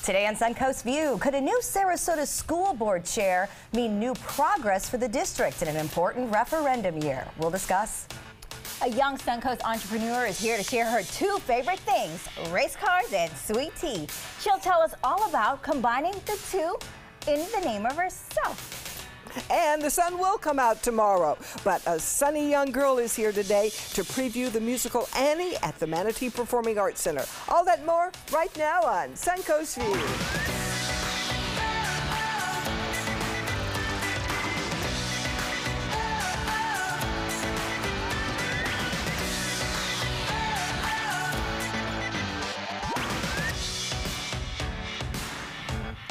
Today on Suncoast View, could a new Sarasota school board chair mean new progress for the district in an important referendum year? We'll discuss. A young Suncoast entrepreneur is here to share her two favorite things, race cars and sweet tea. She'll tell us all about combining the two in the name of herself. And the sun will come out tomorrow, but a sunny young girl is here today to preview the musical Annie at the Manatee Performing Arts Center. All that more right now on Suncoast View.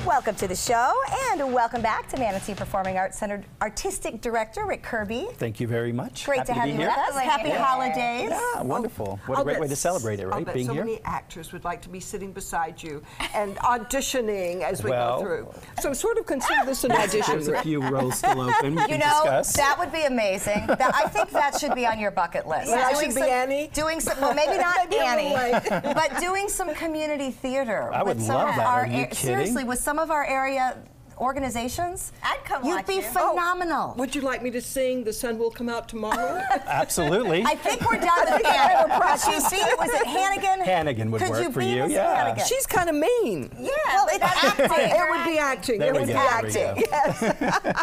Welcome to the show, and welcome back to Manatee Performing Arts Center Artistic Director Rick Kirby. Thank you very much. Great to have you with us. Happy holidays. Yeah, wonderful. What a great way to celebrate it, right? Bet Being so here. many actors would like to be sitting beside you and auditioning as we go through. So sort of consider this an audition. There's a few roles still open. We can discuss. That would be amazing. I think that should be on your bucket list. Yeah, I should be Annie. Doing some, well, maybe not Annie, but doing some community theater. I would love that. Are you kidding? Seriously, with some of our area organizations, I'd come watch You'd be phenomenal. Would you like me to sing The Sun Will Come Out Tomorrow? Absolutely. I think we're done with Annie. Was it Hannigan? Hannigan would work for you, yeah. Hannigan? She's kind of mean. Yeah, well, it's acting. It would be acting. It would be acting. Yes.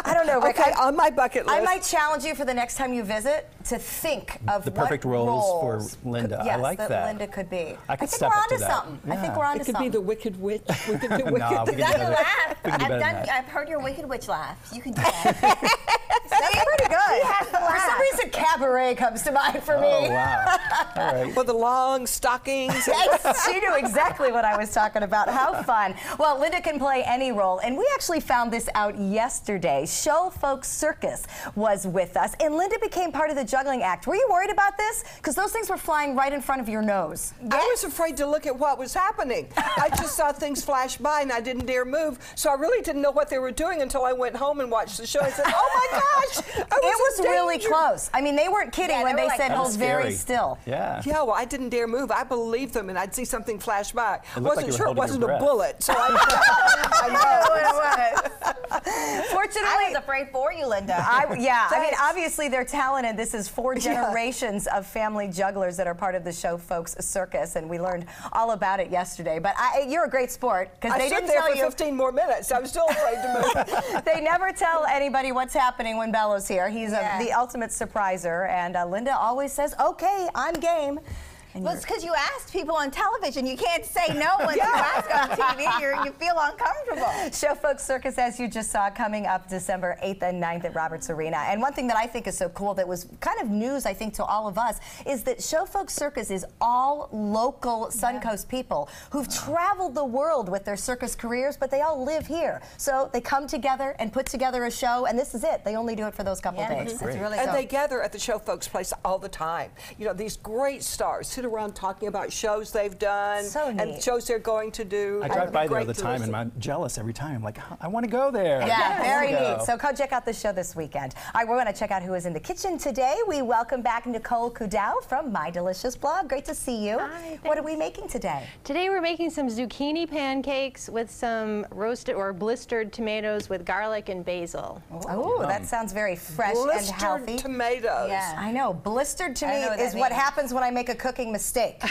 I don't know, Rick. Okay, on my bucket list. I might challenge you for the next time you visit to think of the perfect roles for Linda. Yes, I like that. Linda could be. I think we're onto that. something. Yeah. I think we're onto It could something. be the Wicked Witch. We could do Wicked. No, we can do better. laugh. I've heard your Wicked Witch laugh. You can do that. That's pretty good. For For some reason, cabaret comes to mind for me. Oh, wow. All right. For the long stockings. She knew exactly what I was talking about. How fun. Well, Linda can play any role, and we actually found this out yesterday. Show Folks Circus was with us, and Linda became part of the juggling act. Were you worried about this? Because those things were flying right in front of your nose. I was afraid to look at what was happening. I just saw things flash by, and I didn't dare move, so I really didn't know what they were doing until I went home and watched the show. I said, oh my gosh, it was really close. I mean, they weren't kidding when they said hold very still. Yeah. Yeah, well, I didn't dare move. I believed them, and I'd see something flash by. I wasn't sure it wasn't a bullet, so I know what it was. Fortunately, I was afraid for you, Linda. I mean, obviously they're talented. This is 4 generations of family jugglers that are part of the Show Folks Circus, and we learned all about it yesterday. But you're a great sport, because they didn't tell you. for 15 more minutes. I was still afraid to move. They never tell anybody what's happening when Bello's here. He's the ultimate surpriser, and Linda always says, okay, I'm game. Well, it's because you asked people on television. You can't say no when you ask on TV. You feel uncomfortable. Show Folks Circus, as you just saw, coming up December 8th and 9th at Roberts Arena. And one thing that I think is so cool that was kind of news, I think, to all of us, is that Show Folks Circus is all local Suncoast people who've traveled the world with their circus careers, but they all live here. So they come together and put together a show, and this is it. They only do it for those couple days. It's really and they gather at the Show Folks place all the time. You know, these great stars sit around talking about shows they've done and shows they're going to do. I drive by there all the time, and I'm jealous every time. I'm like, I want to go there. Yeah, very neat. So go check out the show this weekend. All right, we're going to check out who is in the kitchen today. We welcome back Nicole Kudo from My Delicious Blog. Great to see you. Hi, what are we making today? Today we're making some zucchini pancakes with some roasted or blistered tomatoes with garlic and basil. Oh, that sounds very fresh and healthy. Blistered tomatoes. Yeah. I know. Blistered to me is what happens when I make a cooking mistake.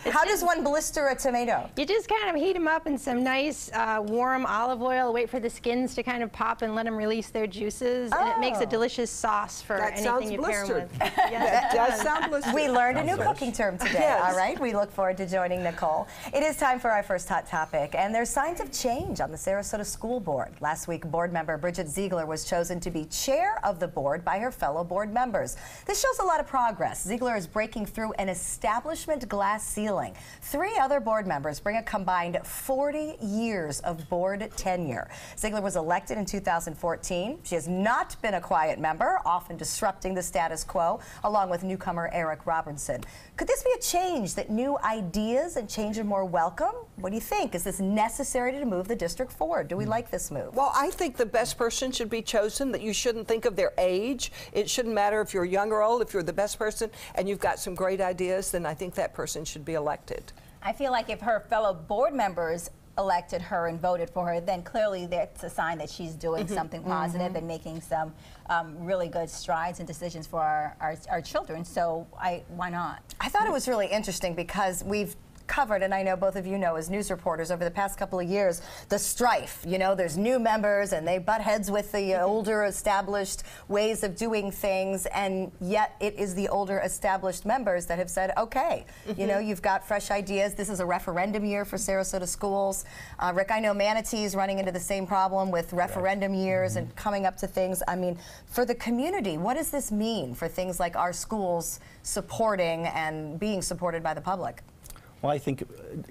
How does one blister a tomato? You just kind of heat them up in some nice warm olive oil, wait for the skins to kind of pop and let them release their juices, and it makes a delicious sauce for anything you pair them with. That does sound blistered. We learned a new cooking term today, all right? We look forward to joining Nicole. It is time for our first hot topic, and there's signs of change on the Sarasota School Board. Last week, board member Bridget Ziegler was chosen to be chair of the board by her fellow board members. This shows a lot of progress. Ziegler is breaking through an establishment glass ceiling. 3 other board members bring a combined 40 years of board tenure. Ziegler was elected in 2014. She has not been a quiet member, often disrupting the status quo, along with newcomer Eric Robinson. Could this be a change that new ideas and change are more welcome? What do you think? Is this necessary to move the district forward? Do we like this move? Well, I think the best person should be chosen, that you shouldn't think of their age. It shouldn't matter if you're young or old. If you're the best person and you've got some great ideas, then I think that person should be elected. I feel like if her fellow board members elected her and voted for her, then clearly that's a sign that she's doing something positive and making some really good strides and decisions for our children. So why not? I thought it was really interesting because we've covered, and I know both of you know as news reporters over the past couple of years, the strife. You know, there's new members and they butt heads with the older established ways of doing things, and yet it is the older established members that have said, okay, you know, you've got fresh ideas. This is a referendum year for Sarasota schools. Rick, I know Manatee's running into the same problem with referendum years and coming up to things. I mean, for the community, what does this mean for things like our schools supporting and being supported by the public? Well, I think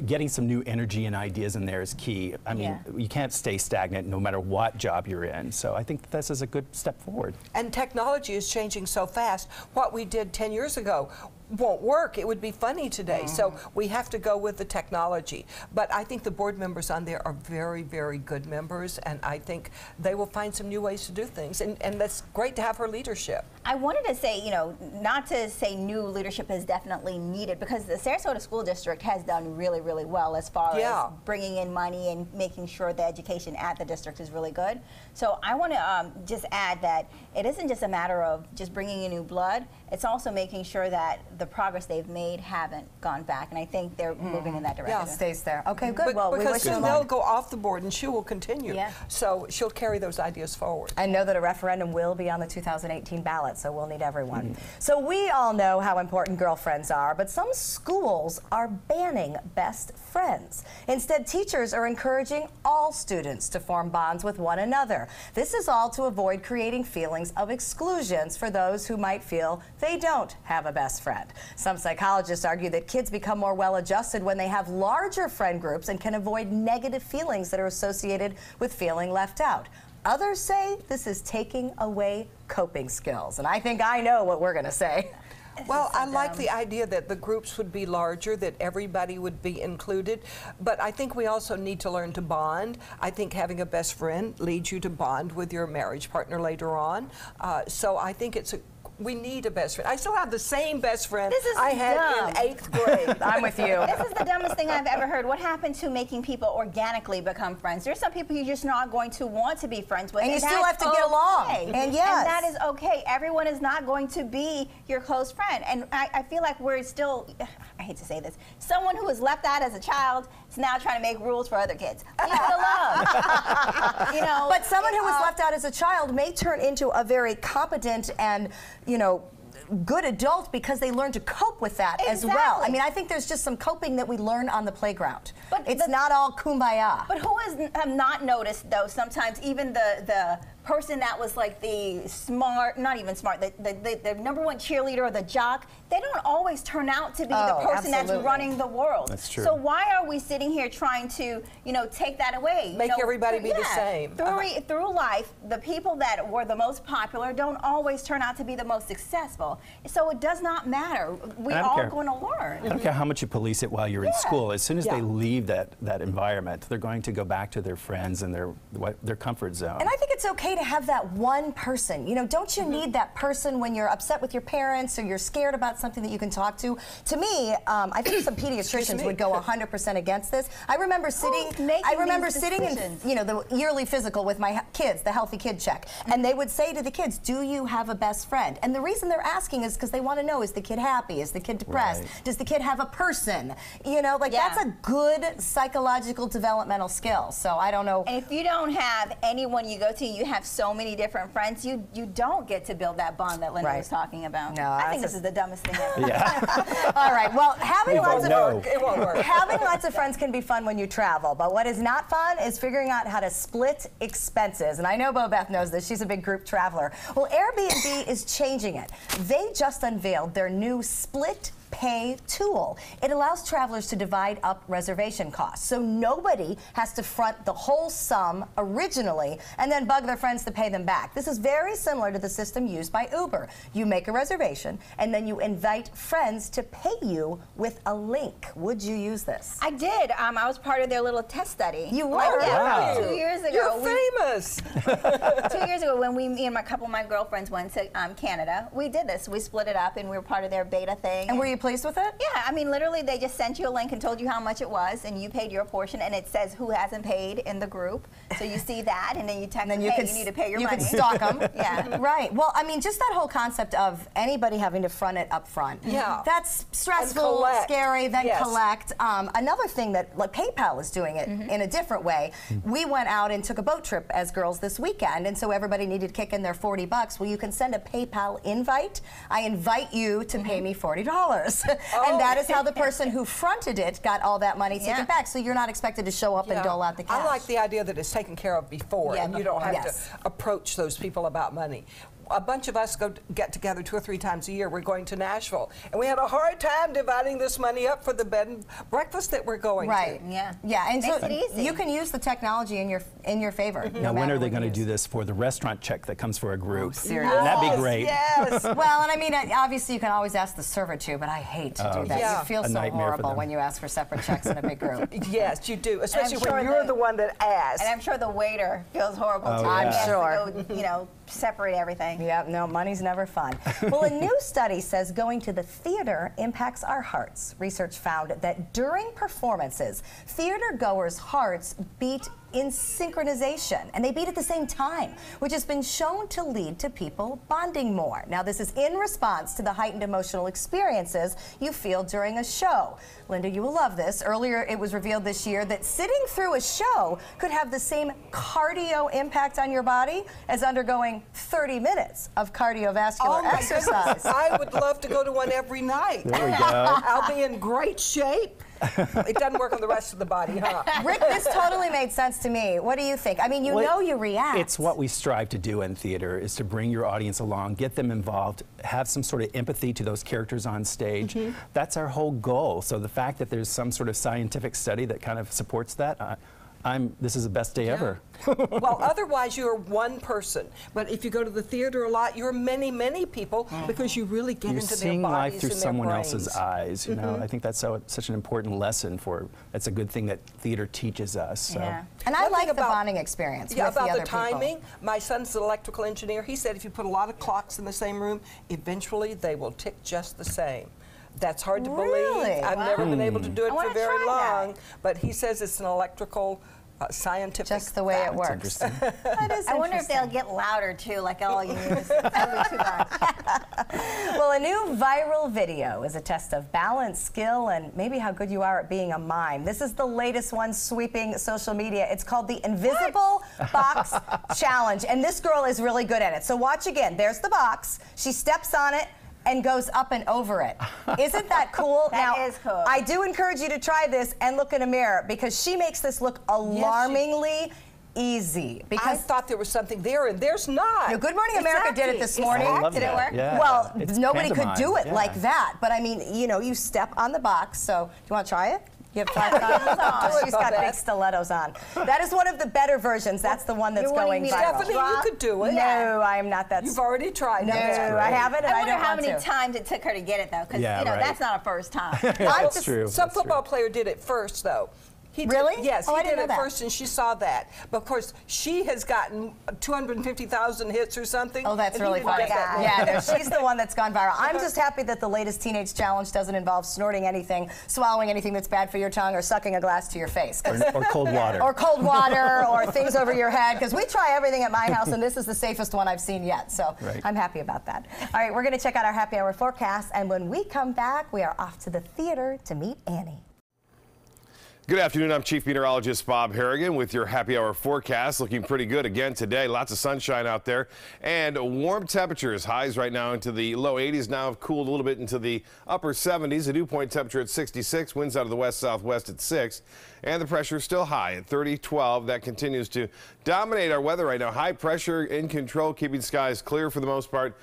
getting some new energy and ideas in there is key. I mean, you can't stay stagnant no matter what job you're in. So I think this is a good step forward. And technology is changing so fast. What we did 10 years ago won't work. It would be funny today. So we have to go with the technology. But I think the board members on there are very, very good members, and I think they will find some new ways to do things. And that's great to have her leadership. I wanted to say, you know, not to say new leadership is definitely needed, because the Sarasota School District has done really, really well as far as bringing in money and making sure the education at the district is really good. So I want to just add that it isn't just a matter of just bringing in new blood. It's also making sure that the progress they've made haven't gone back, and I think they're moving in that direction. Yeah, stays there. Okay, good. Well, because soon they'll go off the board and she will continue. Yeah. So she'll carry those ideas forward. I know that a referendum will be on the 2018 ballot, so we'll need everyone. So we all know how important girlfriends are, but some schools are banning best friends. Instead, teachers are encouraging all students to form bonds with one another. This is all to avoid creating feelings of exclusions for those who might feel they don't have a best friend. Some psychologists argue that kids become more well-adjusted when they have larger friend groups and can avoid negative feelings that are associated with feeling left out. Others say this is taking away coping skills, and I think I know what we're going to say. Well, I like the idea that the groups would be larger, that everybody would be included, but I think we also need to learn to bond. I think having a best friend leads you to bond with your marriage partner later on. So I think we need a best friend. I still have the same best friend I had in 8th grade. I'm with you. This is the dumbest thing I've ever heard. What happened to making people organically become friends? There's some people you're just not going to want to be friends with. And you still have to get along. And yes. And that is okay. Everyone is not going to be your close friend. And I feel like we're still, I hate to say this, someone who was left out as a child is now trying to make rules for other kids. Leave it alone. You know, but someone who was left out as a child may turn into a very competent and, you know, good adult because they learn to cope with that as well. I mean, I think there's just some coping that we learn on the playground. But it's not all kumbaya. But who has not noticed, though, sometimes even the person that was like the smart, not even smart, the #1 cheerleader or the jock, they don't always turn out to be the person that's running the world. That's true. So why are we sitting here trying to, you know, take that away? Make everybody be the same. Through life, the people that were the most popular don't always turn out to be the most successful. So it does not matter. We're all going to learn. I don't care how much you police it while you're in school. As soon as they leave that environment, they're going to go back to their friends and their comfort zone. And I think it's okay to have that one person. You know, don't you need that person when you're upset with your parents or you're scared about something that you can talk to? To me, I think some pediatricians would go 100% against this. I remember sitting in, you know, the yearly physical with my kids, the Healthy Kid Check, and they would say to the kids, "Do you have a best friend?" And the reason they're asking is because they want to know, is the kid happy? Is the kid depressed? Right. Does the kid have a person? You know, like that's a good psychological developmental skill. So I don't know. And if you don't have anyone you go to, you have so many different friends, you don't get to build that bond that Linda was talking about. No, I think this is the dumbest thing ever. All right, well, having lots of friends can be fun when you travel, but what is not fun is figuring out how to split expenses. And I know Bo Beth knows this, she's a big group traveler. Well, Airbnb is changing it. They just unveiled their new Split Pay tool. It allows travelers to divide up reservation costs, so nobody has to front the whole sum originally and then bug their friends to pay them back. This is very similar to the system used by Uber. You make a reservation and then you invite friends to pay you with a link. Would you use this? I did. I was part of their little test study. You were? Wow. 2 years ago. You're famous. 2 years ago, when me and a couple of my girlfriends went to Canada, we did this. We split it up and we were part of their beta thing. And were you pleased with it? Yeah, I mean, literally, they just sent you a link and told you how much it was, and you paid your portion, and it says who hasn't paid in the group. So you see that, and then you text them, hey, you need to pay your money. You can stalk them. Yeah. Right. Well, I mean, just that whole concept of anybody having to front it up front. Yeah. That's stressful, scary, then collect. Another thing that, like, PayPal is doing it in a different way. We went out and took a boat trip as girls this weekend, and so everybody needed to kick in their $40. Well, you can send a PayPal invite. I invite you to pay me $40. And that is how the person who fronted it got all that money taken back. So you're not expected to show up and dole out the cash. I like the idea that it's taken care of before, and you don't have to approach those people about money. A bunch of us get together 2 or 3 times a year. We're going to Nashville, and we had a hard time dividing this money up for the bed and breakfast that we're going to. Yeah. And Makes so it easy. you can use the technology in your favor. Now, when are they going to do this for the restaurant check that comes for a group? Oh, seriously. That'd be great. Yes. Well, and I mean, obviously, you can always ask the server too, but I hate to do that. Yeah. You feel so horrible when you ask for separate checks in a big group. Yes, you do, especially when you're the one that asks. And I'm sure the waiter feels horrible too. I'm sure. To go, you know, separate everything. Yep, no, money's never fun. Well, a new study says going to the theater impacts our hearts. Research found that during performances, theater goers' hearts beat in synchronization, and they beat at the same time, which has been shown to lead to people bonding more. Now, this is in response to the heightened emotional experiences you feel during a show. Linda, you will love this. Earlier, it was revealed this year that sitting through a show could have the same cardio impact on your body as undergoing 30 minutes of cardiovascular exercise. I would love to go to one every night. There we go. I'll be in great shape. It doesn't work on the rest of the body, huh? Rick, this totally made sense to me. What do you think? I mean, you know you react. It's what we strive to do in theater, is to bring your audience along, get them involved, have some sort of empathy to those characters on stage. That's our whole goal. So the fact that there's some sort of scientific study that kind of supports that, this is the best day ever. Well, otherwise you're one person. But if you go to the theater a lot, you're many, many people because you really get into their bodies and their brains. You're seeing life through someone else's eyes. You know, I think that's such an important lesson that's a good thing that theater teaches us. So. And I like the bonding experience with the other about the timing, people. my son's an electrical engineer. He said if you put a lot of clocks in the same room, eventually they will tick just the same. That's hard to believe. I've never been able to do it for very long, but he says it's an electrical scientific just the way it works. Interesting. I wonder if they'll get louder too, like all you use every 2 months. Well, a new viral video is a test of balance, skill, and maybe how good you are at being a mime. This is the latest one sweeping social media. It's called the Invisible Box Challenge, and this girl is really good at it. So watch again. There's the box. She steps on it and goes up and over it. Isn't that cool? That is cool. I do encourage you to try this and look in a mirror because she makes this look alarmingly easy. Because I thought there was something there, and there's not. No, Good Morning America did it this morning. Did it work? Yeah. Well, It's nobody could do it pantomime. like that. But I mean, you know, you step on the box. So, do you want to try it? You have 5 times. Oh, she's got big stilettos on. That is one of the better versions. That's the one that's going viral. Stephanie, you could do it. No, I am not that. You've already tried. No, I haven't, and I wonder don't how want many to. times it took her to get it, though, because Yeah, right. that's not a first time. That's true. Some That's true. football player did it first, though. He Really? Did, yes, Oh, I he didn't did know it that. first, and she saw that. But of course, she has gotten 250,000 hits or something. Oh, that's and he really didn't funny. get that many. Yeah, no, she's the one that's gone viral. I'm just happy that the latest teenage challenge doesn't involve snorting anything, swallowing anything that's bad for your tongue, or sucking a glass to your face. Or cold water. Or cold water, or things over your head, because we try everything at my house, and this is the safest one I've seen yet. So I'm happy about that. All right, we're going to check out our happy hour forecast, and when we come back, we are off to the theater to meet Annie. Good afternoon. I'm Chief Meteorologist Bob Harrigan with your happy hour forecast. Looking pretty good again today. Lots of sunshine out there and warm temperatures. Highs right now into the low 80s. Now have cooled a little bit into the upper 70s. The dew point temperature at 66. Winds out of the west-southwest at 6. And the pressure is still high at 30-12. That continues to dominate our weather right now. High pressure in control, keeping skies clear for the most part.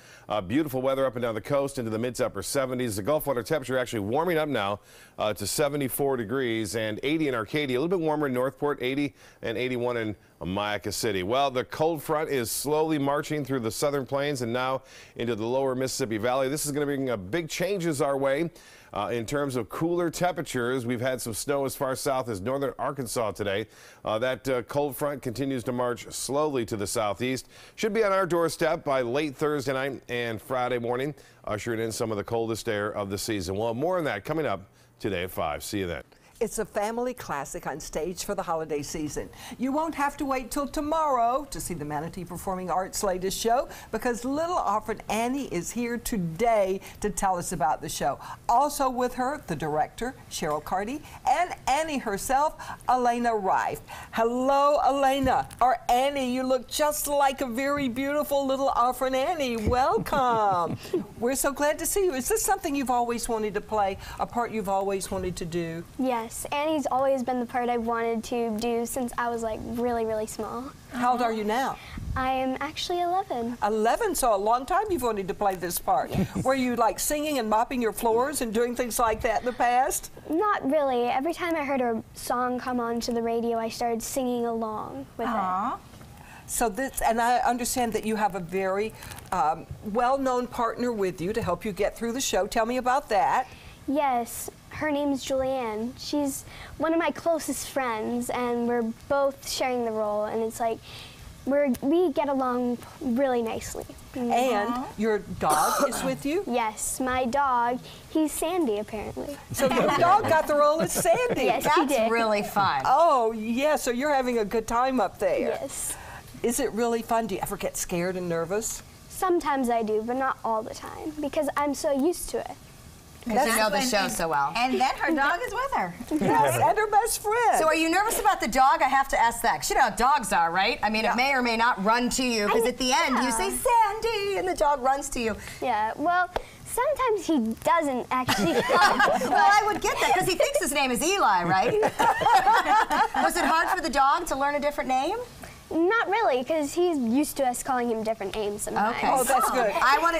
Beautiful weather up and down the coast into the mid to upper 70s. The Gulf water temperature actually warming up now to 74 degrees and 80 in Arcadia, a little bit warmer in Northport, 80, and 81 in Mayaca City. Well, the cold front is slowly marching through the southern plains and now into the lower Mississippi Valley. This is going to bring big changes our way. In terms of cooler temperatures, we've had some snow as far south as northern Arkansas today. That cold front continues to march slowly to the southeast. Should be on our doorstep by late Thursday night and Friday morning, ushering in some of the coldest air of the season. We'll have more on that coming up today at 5. See you then. It's a family classic on stage for the holiday season. You won't have to wait till tomorrow to see the Manatee Performing Arts latest show, because Little Orphan Annie is here today to tell us about the show. Also with her, the director, Cheryl Carty, and Annie herself, Elena Rife. Hello, Elena. Or Annie, you look just like a very beautiful Little Orphan Annie. Welcome. We're so glad to see you. Is this something you've always wanted to play, a part you've always wanted to do? Yes. Annie's always been the part I've wanted to do since I was like really, really small. How old are you now? I am actually 11. 11, so a long time you've wanted to play this part. Yes. Were you like singing and mopping your floors and doing things like that in the past? Not really. Every time I heard a song come onto the radio, I started singing along with it. So this, and I understand that you have a very well-known partner with you to help you get through the show. Tell me about that. Yes. Her name's Julianne. She's one of my closest friends, and we're both sharing the role, and it's like we get along really nicely. And your dog is with you? Yes, my dog. He's Sandy, apparently. So your dog got the role as Sandy. Yes, he did. That's really fun. Oh, yeah, so you're having a good time up there. Yes. Is it really fun? Do you ever get scared and nervous? Sometimes I do, but not all the time, because I'm so used to it. Because you know the show so well. And then her dog is with her. Yes, and her best friend. So are you nervous about the dog? I have to ask that. 'Cause you know how dogs are, right? I mean, it may or may not run to you, because at the end you say, Sandy, and the dog runs to you. Yeah, well, sometimes he doesn't actually come. Well, I would get that, because he thinks his name is Eli, right? Was it hard for the dog to learn a different name? Not really, because he's used to us calling him different names sometimes. Okay. Oh, that's good.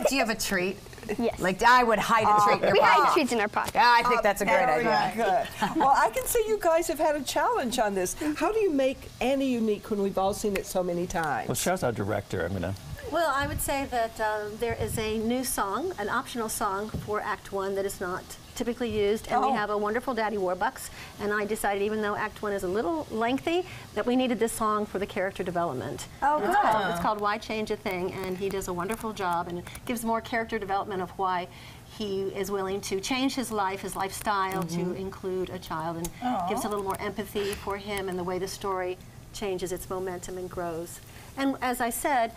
Do you have a treat? Yes. Like, I would hide a treat in your We pocket. hide treats in our pocket. Yeah, I think that's a great Very idea. good. Well, I can see you guys have had a challenge on this. How do you make Annie unique when we've all seen it so many times? Well, Cheryl's our director. I'm gonna. Well, I would say that there is a new song, an optional song for Act 1 that is not typically used, and we have a wonderful Daddy Warbucks, and I decided, even though Act 1 is a little lengthy, that we needed this song for the character development. Oh, good. It's called Why Change a Thing, and he does a wonderful job, and it gives more character development of why he is willing to change his life, his lifestyle, to include a child, and gives a little more empathy for him and the way the story changes its momentum and grows. And as I said,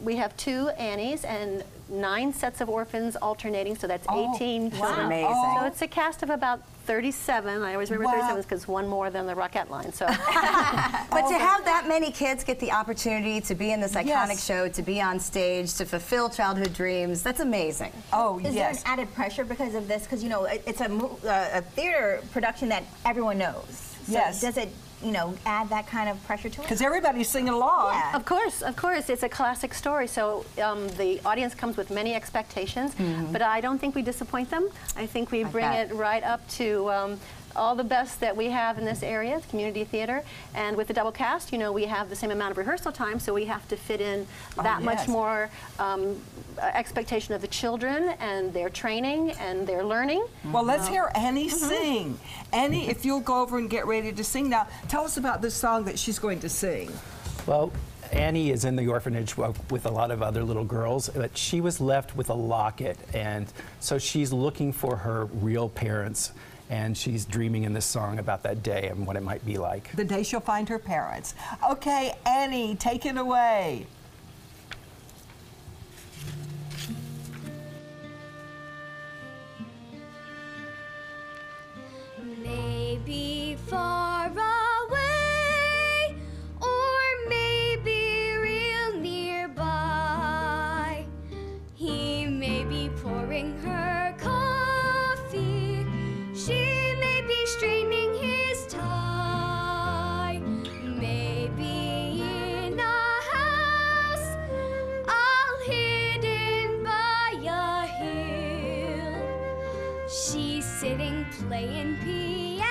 we have 2 Annies and 9 sets of orphans alternating, so that's 18 children. That's amazing. So it's a cast of about 37. I always remember 37 because one more than the Rockette line. So. But to have that many kids get the opportunity to be in this iconic show, to be on stage, to fulfill childhood dreams, that's amazing. Oh, Is there an added pressure because of this? Because, you know, it's a theater production that everyone knows. So does it, you know, add that kind of pressure to it? Because everybody's singing along. Yeah. Of course. It's a classic story, so the audience comes with many expectations, but I don't think we disappoint them. I think we bring it right up to all the best that we have in this area, the community theater, and with the double cast, you know, we have the same amount of rehearsal time, so we have to fit in that much more expectation of the children and their training and their learning. Well, let's hear Annie sing. Annie, if you'll go over and get ready to sing now, tell us about this song that she's going to sing. Well, Annie is in the orphanage with a lot of other little girls, but she was left with a locket, and so she's looking for her real parents, and she's dreaming in this song about that day and what it might be like. The day she'll find her parents. Okay, Annie, take it away. Maybe far away, or maybe real nearby. He may be pouring her coffee. She may be straightening his tie. Maybe in a house all hidden by a hill. She's sitting playing piano.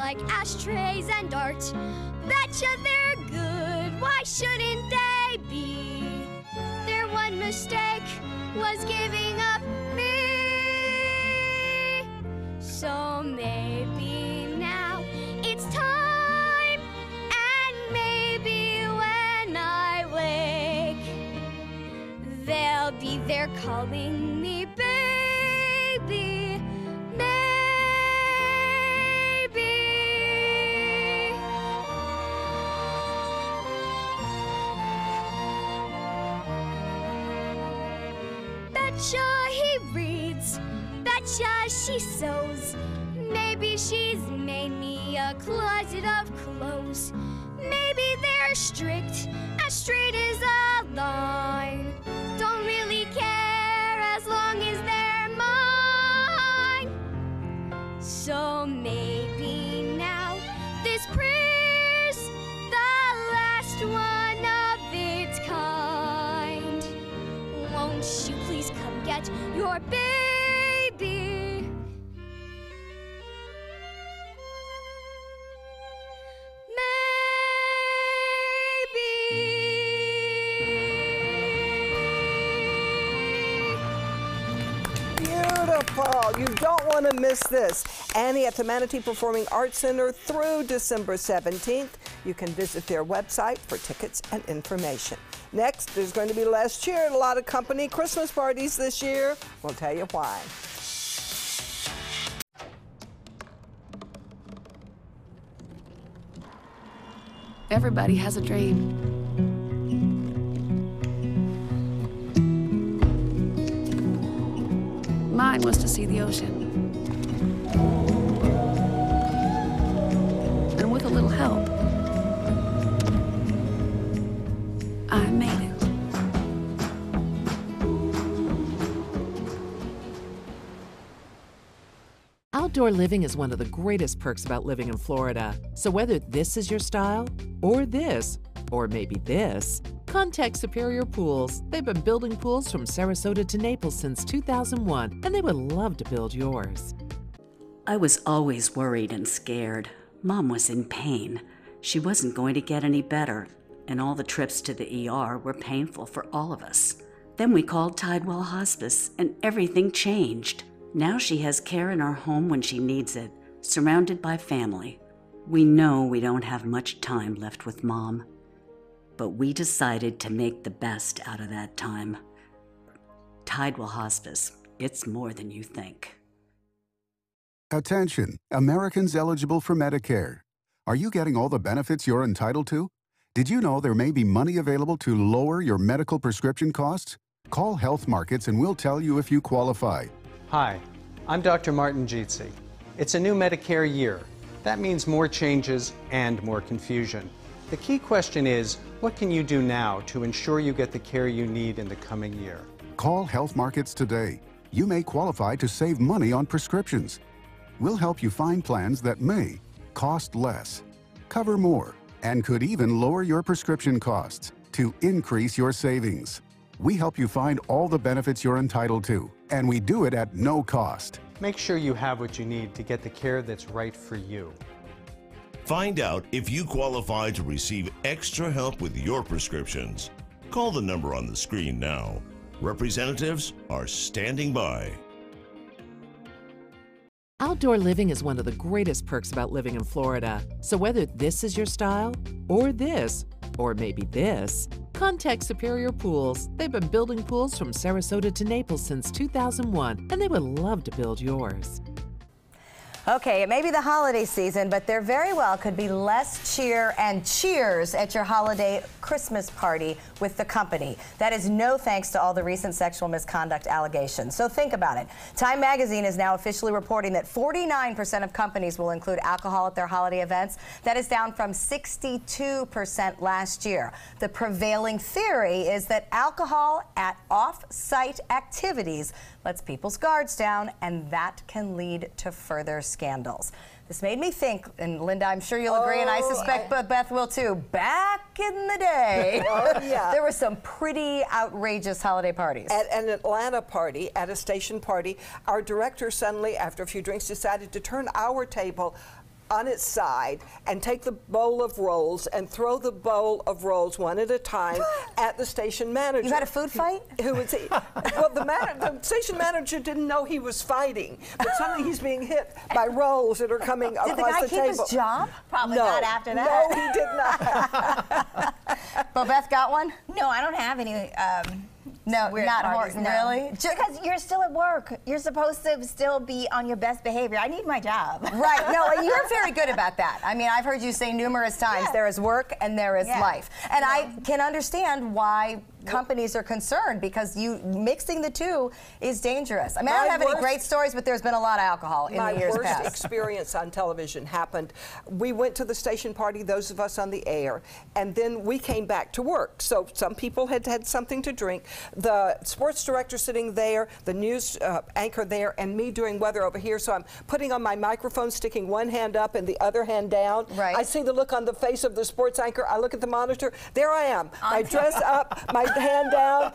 like ashtrays and art. Betcha they're good, why shouldn't they be? Their one mistake was giving up me. So maybe now it's time, and maybe when I wake, they'll be there calling me baby. Betcha he reads, betcha she sews. Maybe she's made me a closet of clothes. Maybe they're strict, as straight as a line. Don't really care as long as they're mine. So maybe now this prayer's the last one of its kind. Won't you please come get your baby? Beautiful. You don't want to miss this. Annie at the Manatee Performing Arts Center through December 17th. You can visit their website for tickets and information. Next, there's going to be less cheer at a lot of company Christmas parties this year. We'll tell you why. Everybody has a dream. Mine was to see the ocean. And with a little help, I made it. Outdoor living is one of the greatest perks about living in Florida. So whether this is your style, or this, or maybe this, contact Superior Pools. They've been building pools from Sarasota to Naples since 2001, and they would love to build yours. I was always worried and scared. Mom was in pain. She wasn't going to get any better, and all the trips to the ER were painful for all of us. Then we called Tidewell Hospice, and everything changed. Now she has care in our home when she needs it, surrounded by family. We know we don't have much time left with Mom, but we decided to make the best out of that time. Tidewell Hospice, it's more than you think. Attention, Americans eligible for Medicare. Are you getting all the benefits you're entitled to? Did you know there may be money available to lower your medical prescription costs? Call Health Markets and we'll tell you if you qualify. Hi, I'm Dr. Martin Jeetsi. It's a new Medicare year. That means more changes and more confusion. The key question is, what can you do now to ensure you get the care you need in the coming year? Call Health Markets today. You may qualify to save money on prescriptions. We'll help you find plans that may cost less, cover more, and could even lower your prescription costs to increase your savings. We help you find all the benefits you're entitled to, and we do it at no cost. Make sure you have what you need to get the care that's right for you. Find out if you qualify to receive extra help with your prescriptions. Call the number on the screen now. Representatives are standing by. Outdoor living is one of the greatest perks about living in Florida. So whether this is your style, or this, or maybe this, contact Superior Pools. They've been building pools from Sarasota to Naples since 2001, and they would love to build yours. Okay, it may be the holiday season, but there very well could be less cheer and cheers at your holiday Christmas party with the company. That is no thanks to all the recent sexual misconduct allegations. So think about it. Time magazine is now officially reporting that 49% of companies will include alcohol at their holiday events. That is down from 62% last year. The prevailing theory is that alcohol at off-site activities lets people's guards down, and that can lead to further scandals. This made me think, and Linda, I'm sure you'll agree, and I suspect Beth will too, back in the day, there were some pretty outrageous holiday parties. At an Atlanta party, at a station party, our director suddenly, after a few drinks, decided to turn our table on its side and take the bowl of rolls and throw the bowl of rolls one at a time at the station manager. You had a food fight? Who would say, well, the station manager didn't know he was fighting, but suddenly he's being hit by rolls that are coming across the table. Did the guy keep his job? Probably not after that. No, he did not. Bobeth got one? No, I don't have any. No, not parties, Horton, no. really? Because you're still at work. You're supposed to still be on your best behavior. I need my job. Right. No, and you're very good about that. I mean, I've heard you say numerous times there is work and there is life. And I can understand why companies are concerned, because mixing the two is dangerous. I mean, I don't have any great stories, but there's been a lot of alcohol in the years past. My worst experience on television happened. We went to the station party, those of us on the air, and then we came back to work. So some people had had something to drink. The sports director sitting there, the news anchor there, and me doing weather over here. So I'm putting on my microphone, sticking one hand up and the other hand down. Right. I see the look on the face of the sports anchor. I look at the monitor. There I am. My dress up, my hand down,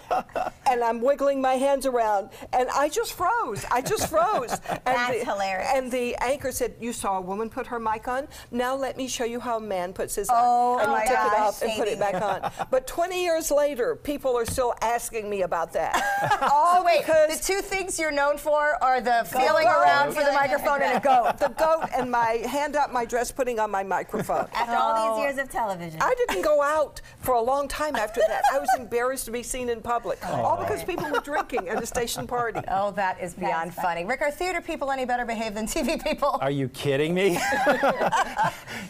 and I'm wiggling my hands around, and I just froze. I just froze. And That's hilarious. And the anchor said, "You saw a woman put her mic on. Now let me show you how a man puts his on." And my took it gosh, off and put it back on. But 20 years later, people are still asking me about that. So wait, the two things you're known for are the feeling around for the microphone and a goat. The goat and my hand up my dress, putting on my microphone. After all these years of television. I didn't go out for a long time after that. I was embarrassed to be seen in public, all because people were drinking at a station party. Oh, that is beyond funny. Rick, are theater people any better behaved than TV people? Are you kidding me?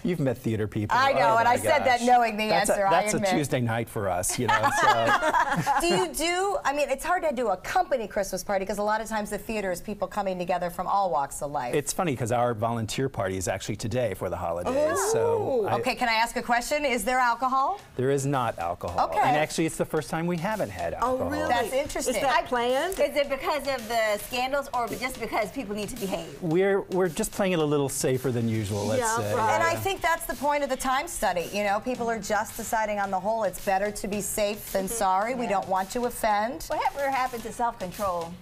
You've met theater people. I know, and I said that knowing the answer, I admit. That's a Tuesday night for us, you know. I mean, it's hard to do a company Christmas party because a lot of times the theater is people coming together from all walks of life. It's funny because our volunteer party is actually today for the holidays. Oh. So okay, can I ask a question? Is there alcohol? There is not alcohol. Okay. And actually, it's the first time we haven't had alcohol. Oh, really? That's interesting. Is that planned? Is it because of the scandals or just because people need to behave? We're just playing it a little safer than usual, let's say. Right. And I think that's the point of the time study. You know, people are just deciding on the whole it's better to be safe than sorry. We don't want to offend. Whatever happened to self-control?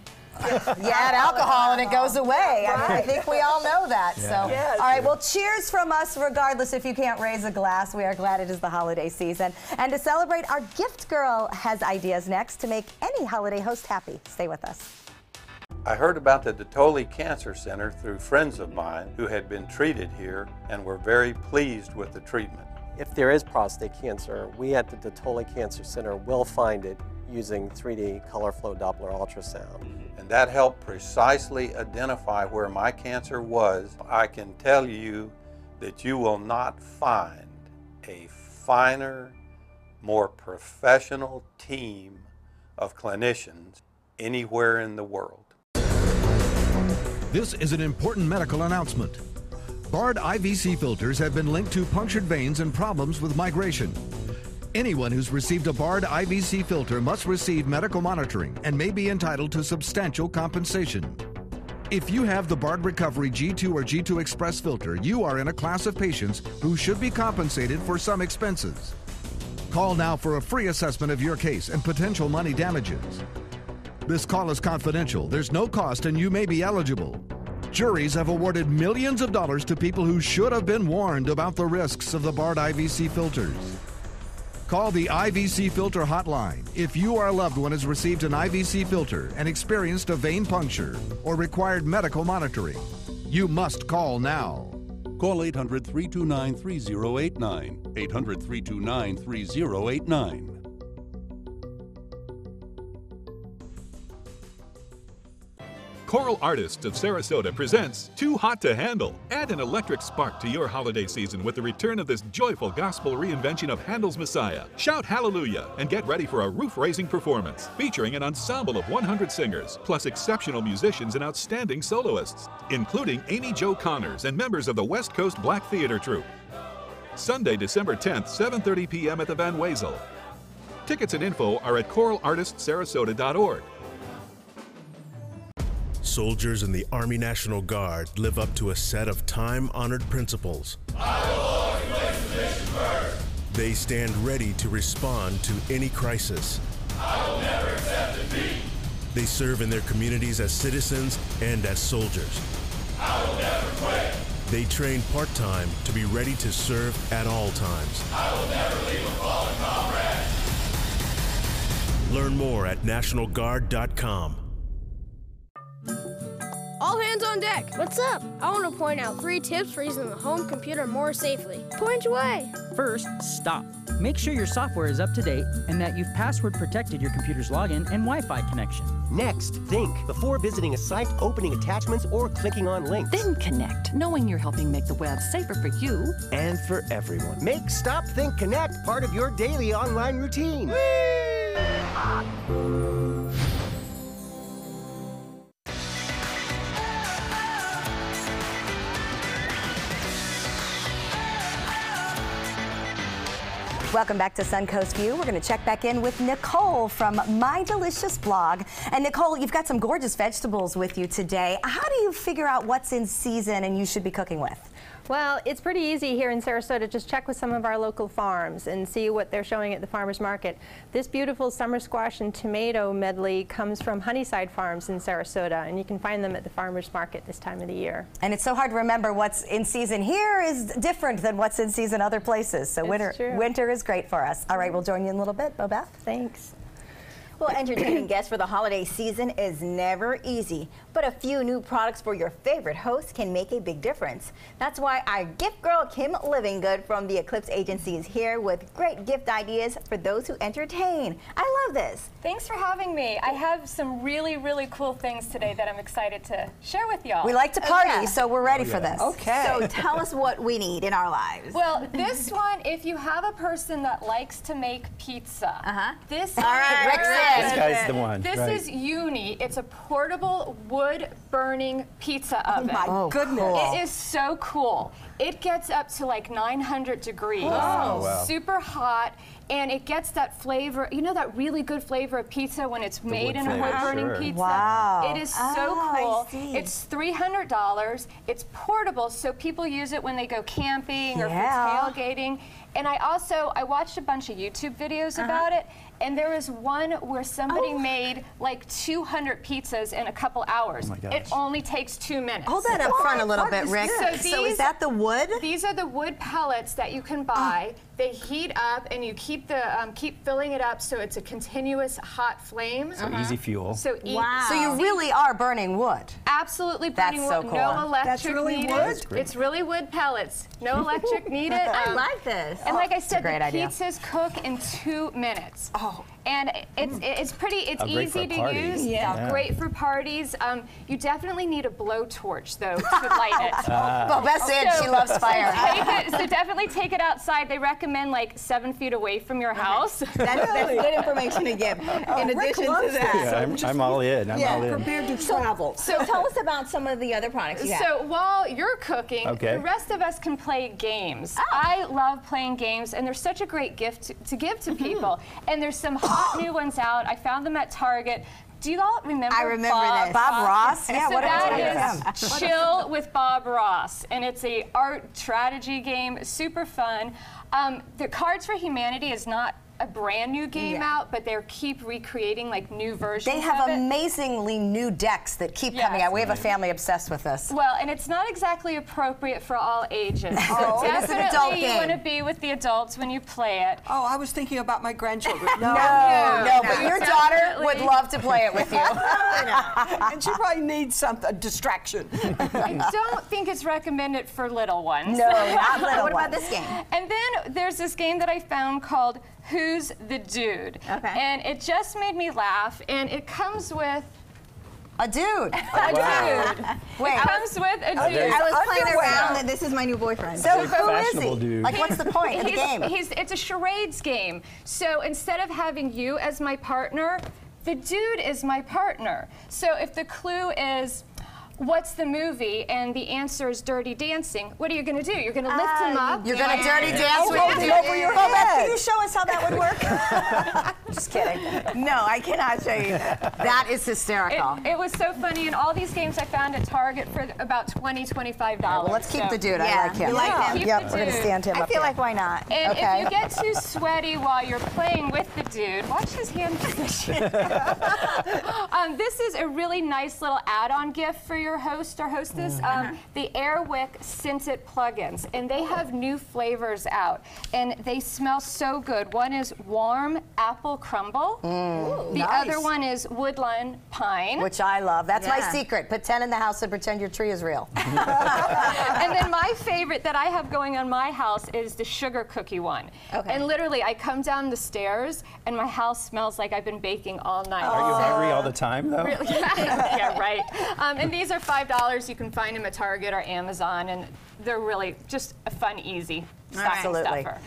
You add alcohol and it goes away. I mean, I think we all know that. Yeah. So, Yes. all right. Well, cheers from us. Regardless, if you can't raise a glass, we are glad it is the holiday season. And to celebrate, our gift girl has ideas next to make any holiday host happy. Stay with us. I heard about the Dotoli Cancer Center through friends of mine who had been treated here and were very pleased with the treatment. If there is prostate cancer, we at the Dotoli Cancer Center will find it using 3D color flow Doppler ultrasound. And that helped precisely identify where my cancer was. I can tell you that you will not find a finer, more professional team of clinicians anywhere in the world. This is an important medical announcement. Bard IVC filters have been linked to punctured veins and problems with migration. Anyone who's received a Bard IVC filter must receive medical monitoring and may be entitled to substantial compensation. If you have the Bard Recovery G2 or G2 Express filter, you are in a class of patients who should be compensated for some expenses. Call now for a free assessment of your case and potential money damages. This call is confidential. There's no cost and you may be eligible. Juries have awarded millions of dollars to people who should have been warned about the risks of the Bard IVC filters. Call the IVC Filter Hotline if you or a loved one has received an IVC filter and experienced a vein puncture or required medical monitoring. You must call now. Call 800-329-3089. 800-329-3089. Choral Artists of Sarasota presents Too Hot to Handle. Add an electric spark to your holiday season with the return of this joyful gospel reinvention of Handel's Messiah. Shout hallelujah and get ready for a roof-raising performance featuring an ensemble of 100 singers, plus exceptional musicians and outstanding soloists, including Amy Jo Connors and members of the West Coast Black Theater Troupe. Sunday, December 10th, 7:30 p.m. at the Van Wezel. Tickets and info are at choralartistsarasota.org. Soldiers in the Army National Guard live up to a set of time-honored principles. I will always place the mission first. They stand ready to respond to any crisis. I will never accept defeat. They serve in their communities as citizens and as soldiers. I will never quit. They train part-time to be ready to serve at all times. I will never leave a fallen comrade. Learn more at nationalguard.com. All hands on deck. What's up? I want to point out 3 tips for using the home computer more safely. Point away. First, stop. Make sure your software is up to date and that you've password protected your computer's login and Wi-Fi connection. Next, think before visiting a site, opening attachments, or clicking on links. Then connect, knowing you're helping make the web safer for you and for everyone. Make Stop, Think, Connect part of your daily online routine. Welcome back to Suncoast View. We're going to check back in with Nicole from My Delicious Blog. And Nicole, you've got some gorgeous vegetables with you today. How do you figure out what's in season and you should be cooking with? Well, it's pretty easy here in Sarasota. Just check with some of our local farms and see what they're showing at the farmers market. This beautiful summer squash and tomato medley comes from Honeyside Farms in Sarasota, and you can find them at the farmers market this time of the year. And it's so hard to remember what's in season here is different than what's in season other places. So winter is great for us. All right, we'll join you in a little bit. Bobeth? Thanks. Well, entertaining guests for the holiday season is never easy, but a few new products for your favorite host can make a big difference. That's why our gift girl, Kim Livinggood from the Eclipse Agency, is here with great gift ideas for those who entertain. I love this. Thanks for having me. I have some really, really cool things today that I'm excited to share with y'all. We like to party, so we're ready for this. Okay. So tell us what we need in our lives. Well, this one, if you have a person that likes to make pizza, this all right, this guy's the one. This is Uni. It's a portable wood-burning pizza oven. Oh my goodness. It is so cool. It gets up to like 900 degrees. Wow. Super hot. And it gets that flavor, you know, that really good flavor of pizza when it's made in a wood-burning pizza. Wow. It is so cool. It's $300. It's portable, so people use it when they go camping or for tailgating. And I watched a bunch of YouTube videos about it, and there was one where somebody made like 200 pizzas in a couple hours. Oh my gosh. It only takes 2 minutes. Hold that up front a little bit, Rick. So is that the wood? These are the wood pellets that you can buy. They heat up, and you keep filling it up so it's a continuous hot flame. So easy fuel. So So you really are burning wood. Absolutely burning wood. So cool. No electric That's really needed. wood? It's really wood pellets. No electric needed. I like this. And like I said, the idea. pizzas cook in 2 minutes. And it's easy to use. Yeah. Great for parties. You definitely need a blowtorch though to light it. Bobeth said she loves fire. So definitely take it outside. They recommend like 7 feet away from your house. That's good information to give. In addition to that. Yeah, I'm all in. I'm all in. Prepared to travel. So tell us about some of the other products you have. So while you're cooking, Okay. the rest of us can play games. I love playing games, and they're such a great gift to give to people. And there's some hot new ones out. I found them at Target. Do you all remember? I remember this. Bob Ross? Yeah, so what that is Chill with Bob Ross, and it's a art strategy game, super fun. The Cards for Humanity is not a brand new game out, but they keep recreating like new versions They have of it. amazingly new decks that keep coming out. We have a family obsessed with this. Well, and it's not exactly appropriate for all ages. So it is an adult definitely you game. want to be with the adults when you play it. Oh, I was thinking about my grandchildren. No, but your daughter would love to play it with you. And she probably needs a distraction. I don't think it's recommended for little ones. No, not little What about ones. this game? And then there's this game that I found called Who's the Dude? Okay. And it just made me laugh, and it comes with a dude. Wait, it comes with a dude. I was playing around, and this is my new boyfriend. So who is he? Dude. Like, what's the point of the game? It's a charades game. So instead of having you as my partner, the dude is my partner. So if the clue is, what's the movie? And the answer is Dirty Dancing. What are you going to do? You're going to lift him up. You're going to dirty dance with him. over your Bobeth, head. can you show us how that would work? Just kidding. No, I cannot show you that. That is hysterical. It was so funny, and all these games I found at Target for about $20, $25. Well, let's keep the dude. Yeah, I like him. you like him? Keep Yep, the we're going to dude. stand him I up feel here. like why not? And Okay. if you get too sweaty while you're playing with the dude, watch his hand position. This is a really nice little add-on gift for your host or hostess. The Airwick Scented Plugins, and they have new flavors out, and they smell so good. One is warm apple crumble. The nice. other one is woodland pine. Which I love. That's my secret. Put 10 in the house and pretend your tree is real. And then my favorite that I have going on my house is the sugar cookie one. Okay. And literally, I come down the stairs, and my house smells like I've been baking all night. Are you hungry all the time, though? Really? Yeah, right. And these are $5. You can find them at Target or Amazon, and they're really just a fun, easy Absolutely. stuffer.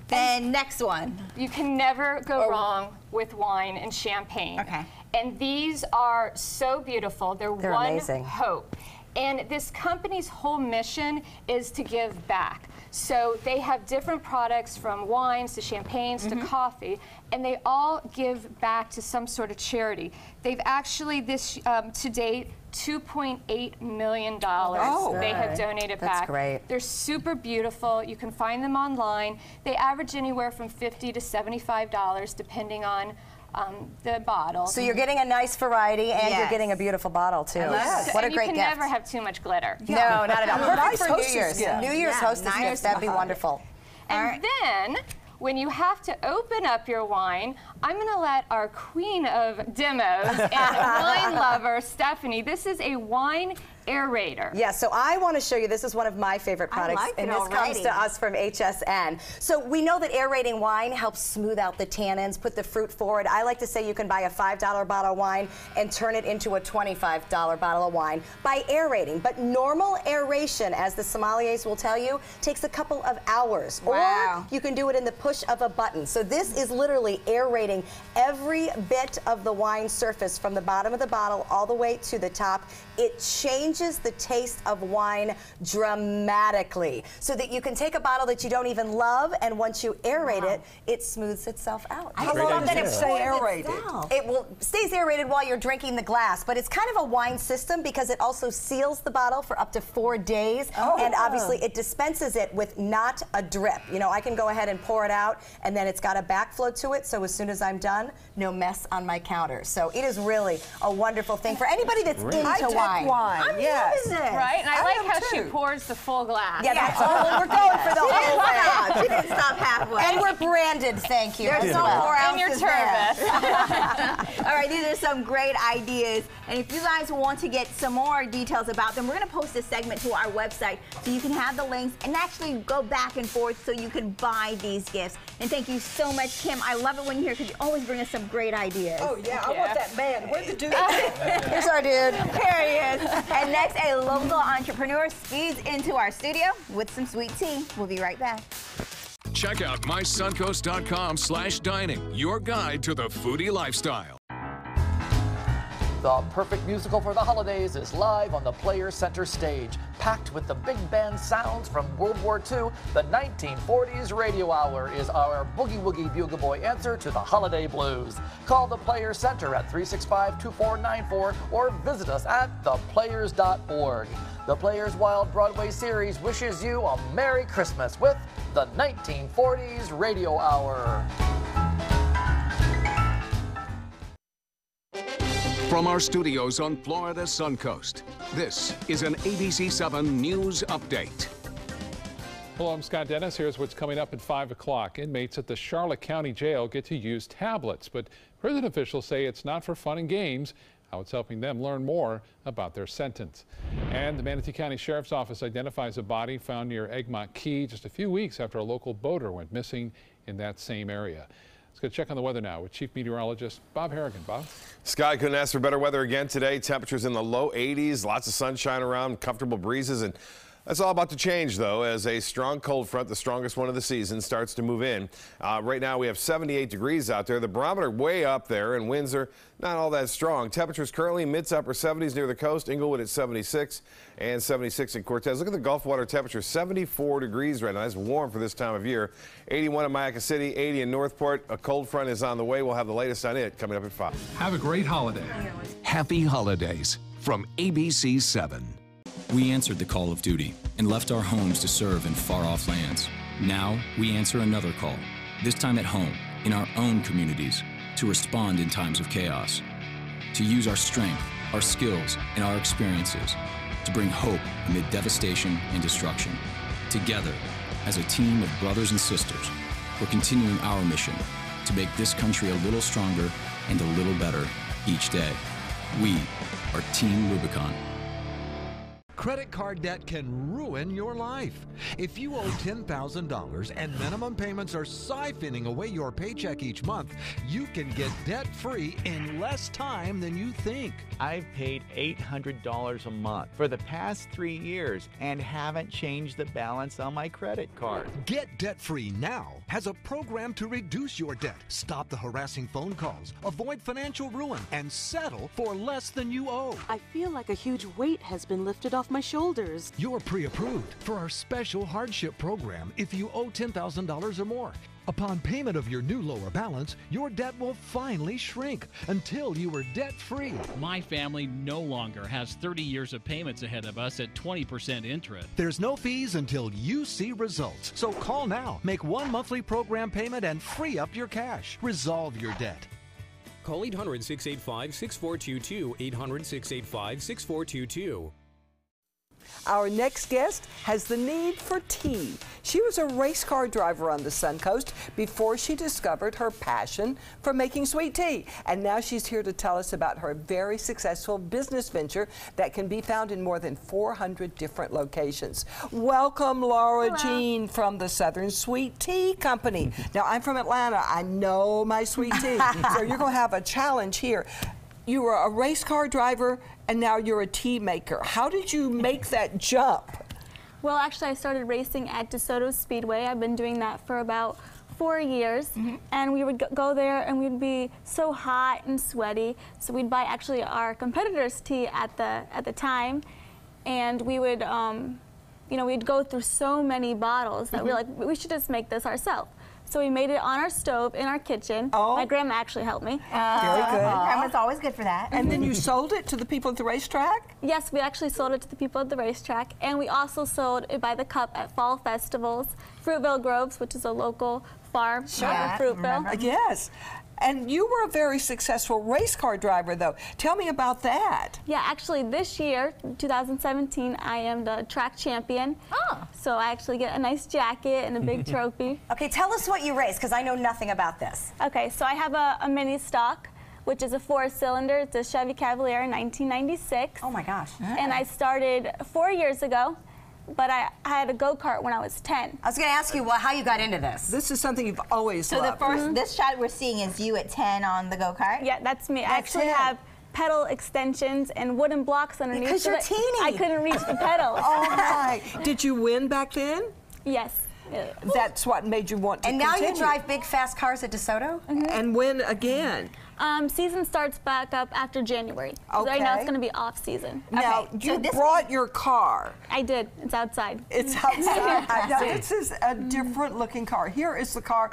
Then next one. You can never go wrong with wine and champagne. Okay. And these are so beautiful. They're one amazing. hope. And this company's whole mission is to give back. So they have different products from wines to champagnes to coffee, and they all give back to some sort of charity. They've actually, to date, $2.8 million they have donated back. That's great. They're super beautiful. You can find them online. They average anywhere from $50 to $75 depending on the bottle. So you're getting a nice variety, and you're getting a beautiful bottle, too. What a great gift. You can never have too much glitter. No, not at all. Perfect Nice for New hostess Year's. gift. New Year's hostess nice. gift, that'd be wonderful. And then, when you have to open up your wine, I'm going to let our queen of demos and wine lover, Stephanie, this is a wine aerator. Yeah, so I want to show you, this is one of my favorite products, like and it this comes to us from HSN. So we know that aerating wine helps smooth out the tannins, put the fruit forward. I like to say you can buy a $5 bottle of wine and turn it into a $25 bottle of wine by aerating. But normal aeration, as the sommeliers will tell you, takes a couple of hours. Wow. Or you can do it in the push of a button. So this is literally aerating every bit of the wine surface from the bottom of the bottle all the way to the top. It changes the taste of wine dramatically so that you can take a bottle that you don't even love, and once you aerate it, it smooths itself out. How long does it stay aerated? It stays aerated while you're drinking the glass, but it's kind of a wine system because it also seals the bottle for up to 4 days, and obviously it dispenses it with not a drip. You know, I can go ahead and pour it out, and then it's got a backflow to it, so as soon as I'm done, no mess on my counter. So it is really a wonderful thing for anybody that's into wine. Yes. Right? And I like how she pours the full glass. Yeah, that's all. We're going for the whole way. She didn't stop halfway. And we're branded, thank you. There's no 4 And your ounces there. service. All right, these are some great ideas. And if you guys want to get some more details about them, we're going to post a segment to our website so you can have the links and actually go back and forth so you can buy these gifts. And thank you so much, Kim. I love it when you're here because you always bring us some great ideas. Oh, yeah, I want that man. Where's the dude? Here's our dude. Here he is. And next, a local entrepreneur speeds into our studio with some sweet tea. We'll be right back. Check out mysuncoast.com/dining, your guide to the foodie lifestyle. The perfect musical for the holidays is live on the Players Center stage. Packed with the big band sounds from World War II, the 1940s Radio Hour is our boogie woogie bugle boy answer to the holiday blues. Call the Players Center at 365-2494 or visit us at theplayers.org. The Players Wild Broadway series wishes you a Merry Christmas with the 1940s Radio Hour. From our studios on Florida's Suncoast, this is an ABC7 News Update. Hello, I'm Scott Dennis. Here's what's coming up at 5 o'clock. Inmates at the Charlotte County Jail get to use tablets, but prison officials say it's not for fun and games, how it's helping them learn more about their sentence. And the Manatee County Sheriff's Office identifies a body found near Egmont Key just a few weeks after a local boater went missing in that same area. Let's go check on the weather now with Chief Meteorologist Bob Harrigan. Bob? Sky couldn't ask for better weather again today. Temperatures in the low 80s, lots of sunshine around, comfortable breezes, and That's all about to change, though, as a strong cold front, the strongest one of the season, starts to move in. Right now, we have 78 degrees out there. The barometer way up there, and winds are not all that strong. Temperatures currently mid to upper 70s near the coast. Inglewood at 76 and 76 in Cortez. Look at the Gulf water temperature, 74 degrees right now. That's warm for this time of year. 81 in Mayaca City, 80 in Northport. A cold front is on the way. We'll have the latest on it coming up at 5. Have a great holiday. Happy holidays from ABC 7. We answered the call of duty and left our homes to serve in far-off lands. Now we answer another call, this time at home, in our own communities, to respond in times of chaos, to use our strength, our skills, and our experiences to bring hope amid devastation and destruction. Together, as a team of brothers and sisters, we're continuing our mission to make this country a little stronger and a little better each day. We are Team Rubicon. Credit card debt can ruin your life. If you owe $10,000 and minimum payments are siphoning away your paycheck each month, you can get debt-free in less time than you think. I've paid $800 a month for the past 3 years and haven't changed the balance on my credit card. Get debt-free now has a program to reduce your debt, stop the harassing phone calls, avoid financial ruin, and settle for less than you owe. I feel like a huge weight has been lifted off my shoulders. You're pre-approved for our special hardship program if you owe $10,000 or more. Upon payment of your new lower balance, your debt will finally shrink until you are debt-free. My family no longer has 30 years of payments ahead of us at 20% interest. There's no fees until you see results. So call now, make one monthly program payment, and free up your cash. Resolve your debt. Call 800-685-6422, 800-685-6422. Our next guest has the need for tea. She was a race car driver on the Suncoast before she discovered her passion for making sweet tea. And now she's here to tell us about her very successful business venture that can be found in more than 400 different locations. Welcome, Laura Jean from the Southern Sweet Tea Company. Now, I'm from Atlanta. I know my sweet tea. So you're going to have a challenge here. You were a race car driver, and now you're a tea maker. How did you make that jump? Well, actually, I started racing at DeSoto Speedway. I've been doing that for about 4 years, and we would go there, and we'd be so hot and sweaty. So we'd buy actually our competitors' tea at the time, and we would, you know, we'd go through so many bottles that we were like, we should just make this ourselves. So we made it on our stove in our kitchen. Oh. My grandma actually helped me. Very good. Grandma's always good for that. And then you sold it to the people at the racetrack? Yes, we actually sold it to the people at the racetrack. And we also sold it by the cup at fall festivals. Fruitville Groves, which is a local farm. Sure. Fruitville. Yes. And you were a very successful race car driver, though. Tell me about that. Yeah, actually, this year, 2017, I am the track champion. Oh. So I actually get a nice jacket and a big trophy. Okay, tell us what you race, because I know nothing about this. Okay, so I have a mini stock, which is a 4-cylinder. It's a Chevy Cavalier 1996. Oh, my gosh. And I started 4 years ago. But I had a go-kart when I was 10. I was going to ask you how you got into this. This is something you've always loved. So the first, this shot we're seeing is you at 10 on the go-kart? Yeah, that's me. I actually have pedal extensions and wooden blocks underneath. Because you're teeny. I couldn't reach the pedals. Oh, my. Did you win back then? Yes. That's what made you want to continue. And now you drive big, fast cars at DeSoto? And win again? Season starts back up after January. Okay. Right now it's going to be off season. Now, you brought your car. I did. It's outside. It's outside. Now, this is a different looking car. Here is the car.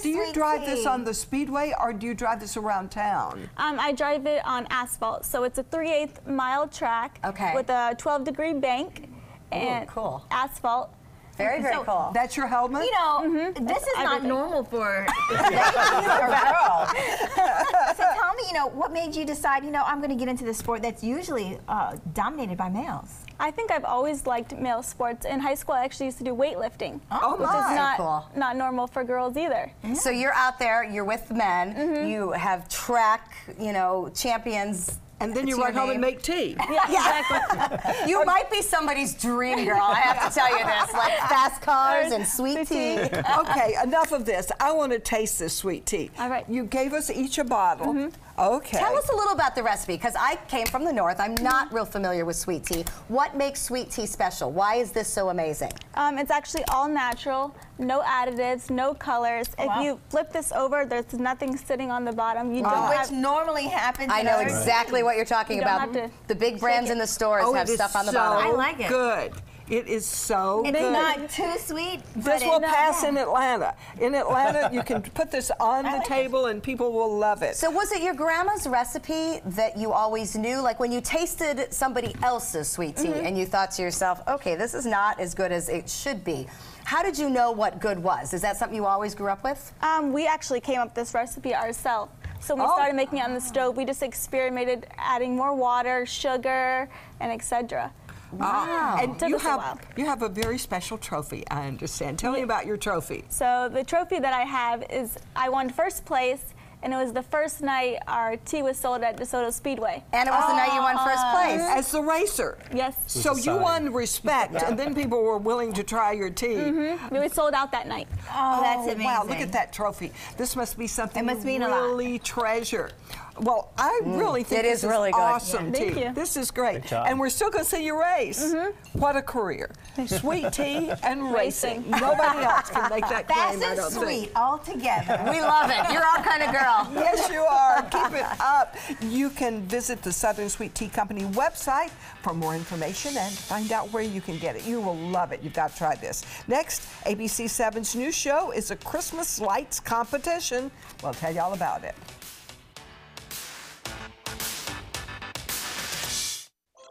Do you drive this on the speedway, or do you drive this around town? I drive it on asphalt. So it's a 3/8 mile track with a 12-degree bank and cool. asphalt. Very, very cool. That's your helmet? You know, this is not normal for a girl. So tell me, you know, what made you decide, you know, I'm going to get into the sport that's usually dominated by males? I think I've always liked male sports. In high school, I actually used to do weightlifting, which is not normal for girls either. So you're out there, you're with the men, you have track, you know, champions. And then you run home and make tea. Yeah, exactly. You might be somebody's dream girl, I have to tell you this, like fast cars and sweet tea. Okay, enough of this. I want to taste this sweet tea. All right. You gave us each a bottle. Okay. Tell us a little about the recipe, because I came from the north. I'm not real familiar with sweet tea. What makes sweet tea special? Why is this so amazing? It's actually all natural, no additives, no colors. If you flip this over, there's nothing sitting on the bottom. You don't Which normally happens. I know exactly what you're talking about. The big brands in the stores have stuff on the bottom. I like it. Good. It is so good. It's not too sweet. This will pass in Atlanta. In Atlanta, you can put this on the table and people will love it. So was it your grandma's recipe that you always knew? Like when you tasted somebody else's sweet tea and you thought to yourself, okay, this is not as good as it should be. How did you know what good was? Is that something you always grew up with? We actually came up with this recipe ourselves. So when we started making it on the stove, we just experimented adding more water, sugar, and etc. Wow. And you have a very special trophy, I understand. Tell me about your trophy. So the trophy that I have is I won first place, and it was the first night our tea was sold at DeSoto Speedway. And it was the night you won first place. As the racer. Yes. So you won respect, and then people were willing to try your tea. We were sold out that night. Oh, that's amazing. Wow, look at that trophy. This must be something it must mean you really treasure. Well, I really think this is really awesome tea. Thank you. This is great. And we're still going to see you race. What a career. Sweet tea and racing. Nobody else can make that claim, I don't sweet all together. We love it. You're our kind of girl. Yes, you are. Keep it up. You can visit the Southern Sweet Tea Company website for more information and find out where you can get it. You will love it. You've got to try this. Next, ABC 7's new show is a Christmas lights competition. We'll tell you all about it.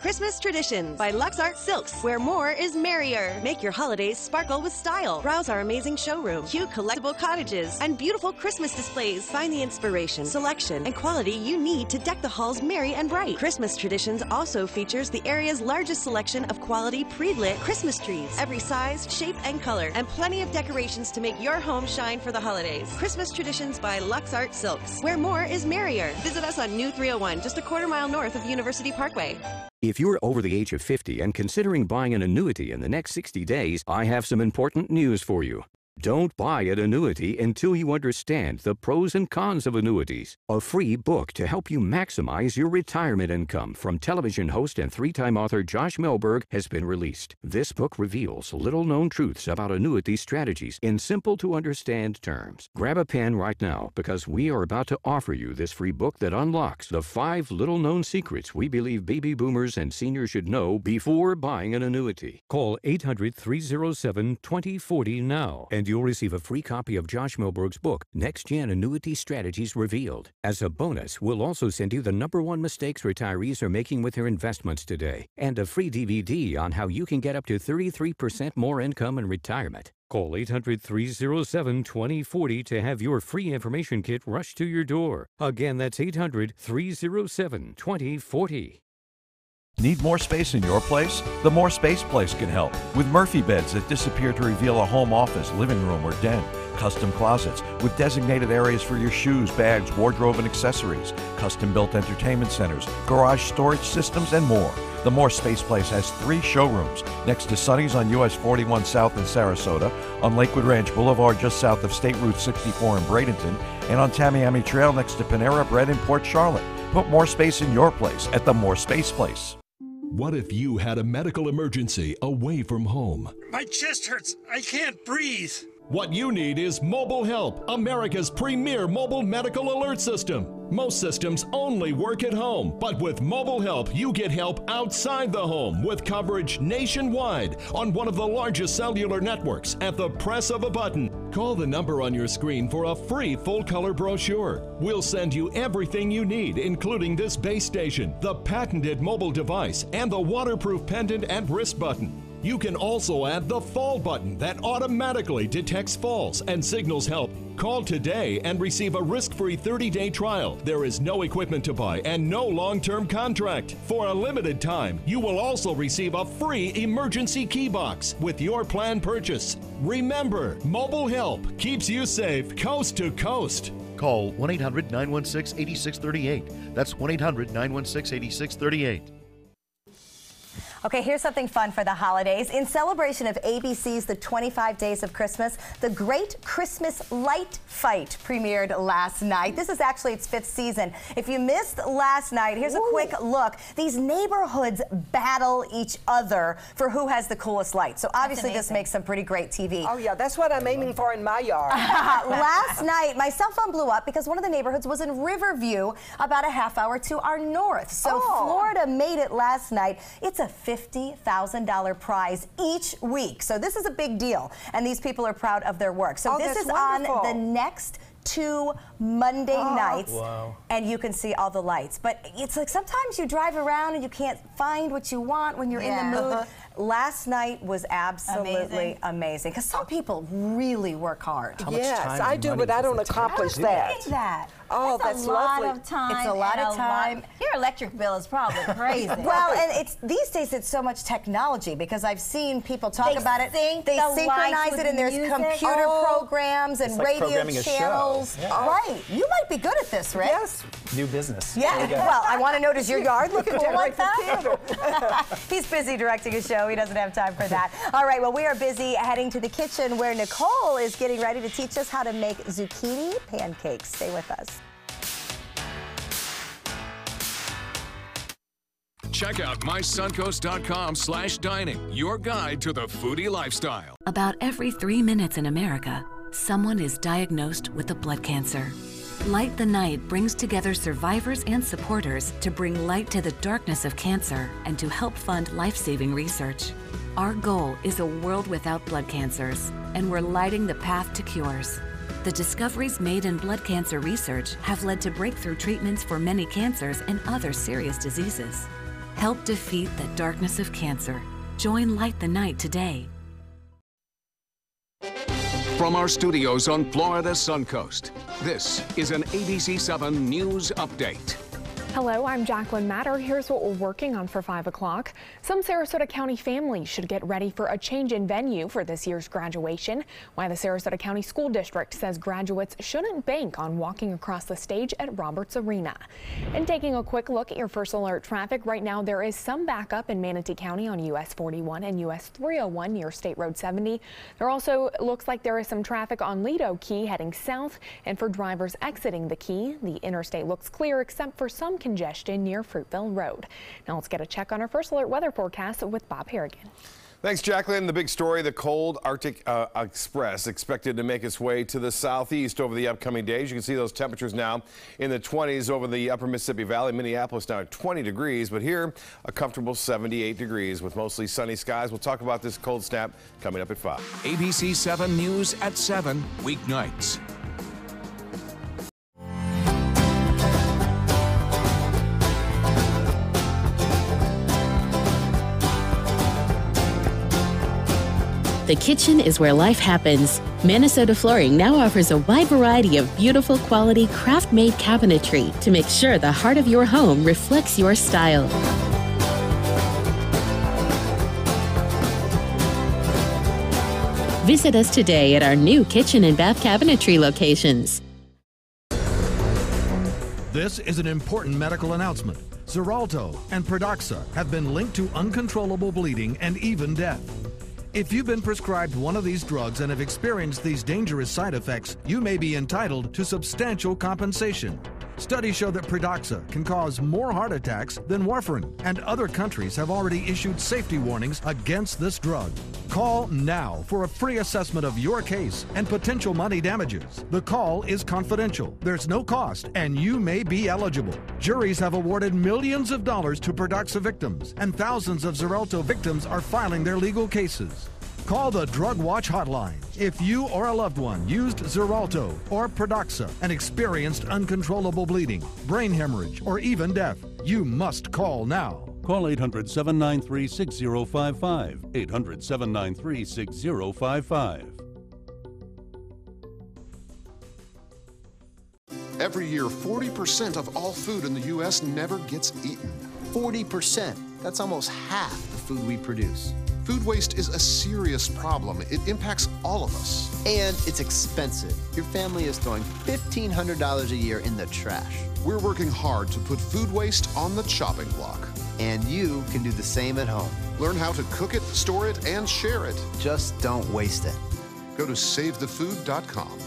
Christmas Traditions by Lux Art Silks, where more is merrier. Make your holidays sparkle with style. Browse our amazing showroom, cute collectible cottages, and beautiful Christmas displays. Find the inspiration, selection, and quality you need to deck the halls merry and bright. Christmas Traditions also features the area's largest selection of quality pre-lit Christmas trees, every size, shape, and color, and plenty of decorations to make your home shine for the holidays. Christmas Traditions by Lux Art Silks, where more is merrier. Visit us on New 301, just a quarter-mile north of University Parkway. If you're over the age of 50 and considering buying an annuity in the next 60 days, I have some important news for you. Don't buy an annuity until you understand the pros and cons of annuities. A free book to help you maximize your retirement income from television host and three-time author Josh Milberg has been released. This book reveals little-known truths about annuity strategies in simple-to-understand terms. Grab a pen right now because we are about to offer you this free book that unlocks the 5 little-known secrets we believe baby boomers and seniors should know before buying an annuity. Call 800-307-2040 now and you'll receive a free copy of Josh Milberg's book, Next Gen Annuity Strategies Revealed. As a bonus, we'll also send you the #1 mistakes retirees are making with their investments today, and a free DVD on how you can get up to 33% more income in retirement. Call 800-307-2040 to have your free information kit rushed to your door. Again, that's 800-307-2040. Need more space in your place? The More Space Place can help. With Murphy beds that disappear to reveal a home office, living room, or den. Custom closets with designated areas for your shoes, bags, wardrobe, and accessories. Custom-built entertainment centers, garage storage systems, and more. The More Space Place has 3 showrooms next to Sunny's on US 41 South in Sarasota, on Lakewood Ranch Boulevard just south of State Route 64 in Bradenton, and on Tamiami Trail next to Panera Bread in Port Charlotte. Put more space in your place at the More Space Place. What if you had a medical emergency away from home? My chest hurts. I can't breathe. What you need is Mobile Help, America's premier mobile medical alert system. Most systems only work at home, but with Mobile Help, you get help outside the home with coverage nationwide on one of the largest cellular networks at the press of a button. Call the number on your screen for a free full-color brochure. We'll send you everything you need, including this base station, the patented mobile device, and the waterproof pendant and wrist button. You can also add the fall button that automatically detects falls and signals help. Call today and receive a risk-free 30-day trial. There is no equipment to buy and no long-term contract. For a limited time, you will also receive a free emergency key box with your plan purchase. Remember, Mobile Help keeps you safe coast to coast. Call 1-800-916-8638. That's 1-800-916-8638. Okay, here's something fun for the holidays. In celebration of ABC's The 25 Days of Christmas, the Great Christmas Light Fight premiered last night. This is actually its 5th season. If you missed last night, here's a quick look. These neighborhoods battle each other for who has the coolest lights. So obviously this makes some pretty great TV. Oh yeah, that's what I'm aiming for in my yard. Last night, my cell phone blew up because one of the neighborhoods was in Riverview, about a half hour to our north. So Florida made it last night. It's a $50,000 prize each week. So this is a big deal. And these people are proud of their work. So this is wonderful. On the next 2 Monday nights, and you can see all the lights. But it's like sometimes you drive around and you can't find what you want when you're in the mood. Last night was absolutely amazing because some people really work hard. Yes, I do, but I don't accomplish that. Oh, that's lovely. It's a lot of time. It's a lot of time. Your electric bill is probably crazy. Well, and these days it's so much technology because I've seen people talk about it. They synchronize it, and there's computer programs and radio channels. Right. You might be good at this, Rick. Yes. New business. Yeah. Well, I want to know, does your yard look cool like that? He's busy directing a show. He doesn't have time for that. All right. Well, we are busy heading to the kitchen where Nicole is getting ready to teach us how to make zucchini pancakes. Stay with us. Check out mysuncoast.com/dining, your guide to the foodie lifestyle. About every 3 minutes in America, someone is diagnosed with a blood cancer. Light the Night brings together survivors and supporters to bring light to the darkness of cancer and to help fund life-saving research. Our goal is a world without blood cancers, and we're lighting the path to cures. The discoveries made in blood cancer research have led to breakthrough treatments for many cancers and other serious diseases. Help defeat the darkness of cancer. Join Light the Night today. From our studios on Florida Suncoast, this is an ABC 7 News Update. Hello, I'm Jacqueline Matter. Here's what we're working on for 5 o'clock. Some Sarasota County families should get ready for a change in venue for this year's graduation. Why the Sarasota County School District says graduates shouldn't bank on walking across the stage at Roberts Arena. And taking a quick look at your first alert traffic, right now there is some backup in Manatee County on US 41 and US 301 near State Road 70. There also looks like there is some traffic on Lido Key heading south, and for drivers exiting the Key, the interstate looks clear except for some congestion near Fruitville Road. Now let's get a check on our first alert weather forecast with Bob Harrigan. Thanks, Jacqueline. The big story, the cold Arctic Express expected to make its way to the southeast over the upcoming days. You can see those temperatures now in the 20s over the upper Mississippi Valley. Minneapolis now at 20 degrees, but here a comfortable 78 degrees with mostly sunny skies. We'll talk about this cold snap coming up at 5. ABC 7 News at 7, weeknights. The kitchen is where life happens. Minnesota Flooring now offers a wide variety of beautiful quality craft-made cabinetry to make sure the heart of your home reflects your style. Visit us today at our new kitchen and bath cabinetry locations. This is an important medical announcement. Xarelto and Pradaxa have been linked to uncontrollable bleeding and even death. If you've been prescribed one of these drugs and have experienced these dangerous side effects, you may be entitled to substantial compensation. Studies show that Pradaxa can cause more heart attacks than warfarin, and other countries have already issued safety warnings against this drug. Call now for a free assessment of your case and potential money damages. The call is confidential, there's no cost, and you may be eligible. Juries have awarded millions of dollars to Pradaxa victims, and thousands of Xarelto victims are filing their legal cases. Call the Drug Watch hotline if you or a loved one used Xarelto or Pradaxa and experienced uncontrollable bleeding, brain hemorrhage, or even death. You must call now. Call 800-793-6055. 800-793-6055. Every year, 40% of all food in the U.S. never gets eaten. 40%. That's almost half the food we produce. Food waste is a serious problem. It impacts all of us. And it's expensive. Your family is throwing $1,500 a year in the trash. We're working hard to put food waste on the chopping block. And you can do the same at home. Learn how to cook it, store it, and share it. Just don't waste it. Go to savethefood.com.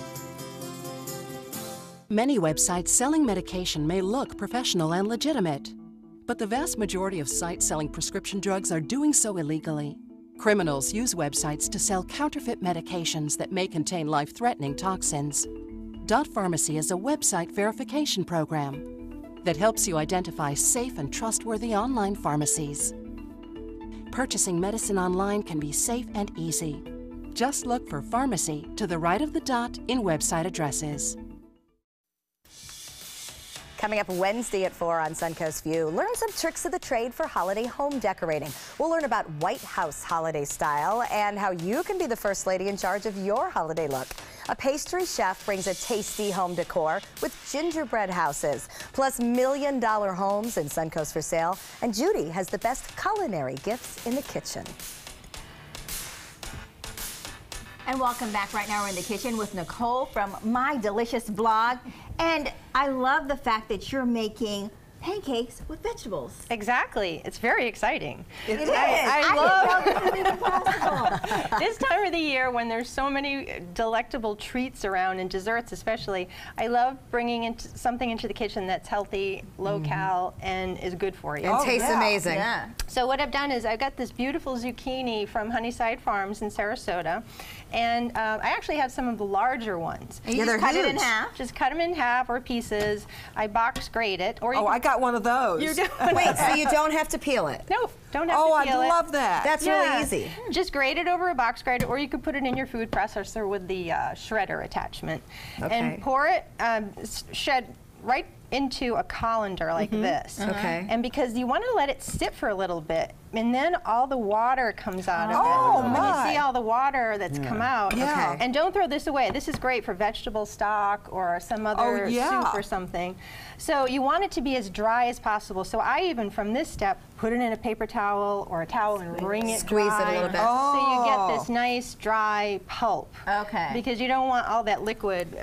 Many websites selling medication may look professional and legitimate, but the vast majority of sites selling prescription drugs are doing so illegally. Criminals use websites to sell counterfeit medications that may contain life-threatening toxins. Dot Pharmacy is a website verification program that helps you identify safe and trustworthy online pharmacies. Purchasing medicine online can be safe and easy. Just look for pharmacy to the right of the dot in website addresses. Coming up Wednesday at 4 on Suncoast View, learn some tricks of the trade for holiday home decorating. We'll learn about White House holiday style and how you can be the first lady in charge of your holiday look. A pastry chef brings a tasty home decor with gingerbread houses, plus million-dollar homes in Suncoast for sale. And Judy has the best culinary gifts in the kitchen. And welcome back. Right now we're in the kitchen with Nicole from My Delicious blog. And I love the fact that you're making pancakes with vegetables. Exactly. It's very exciting. It is. I love didn't know this was even possible. this time of the year when there's so many delectable treats around and desserts especially. I love bringing something into the kitchen that's healthy, low-cal, and is good for you. And tastes amazing. Yeah. So what I've done is I've got this beautiful zucchini from Honeyside Farms in Sarasota, and I actually have some of the larger ones. And you just cut it in half? Just cut them in half or pieces. I box grate it. Or you I got one of those. You do. Wait, so you don't have to peel it? No, don't have to peel it. I love that. That's really easy. Just grate it over a box grater, or you could put it in your food processor with the shredder attachment. Okay. And pour it, shred right into a colander like this. Okay. And because you want to let it sit for a little bit, and then all the water comes out of it. Oh, When my. you see all the water that's come out. Yeah. And don't throw this away. This is great for vegetable stock or some other soup or something. So you want it to be as dry as possible. So I even, from this step, put it in a paper towel or a towel and wring it Squeeze dry. it a little bit. So you get this nice dry pulp. Okay. Because you don't want all that liquid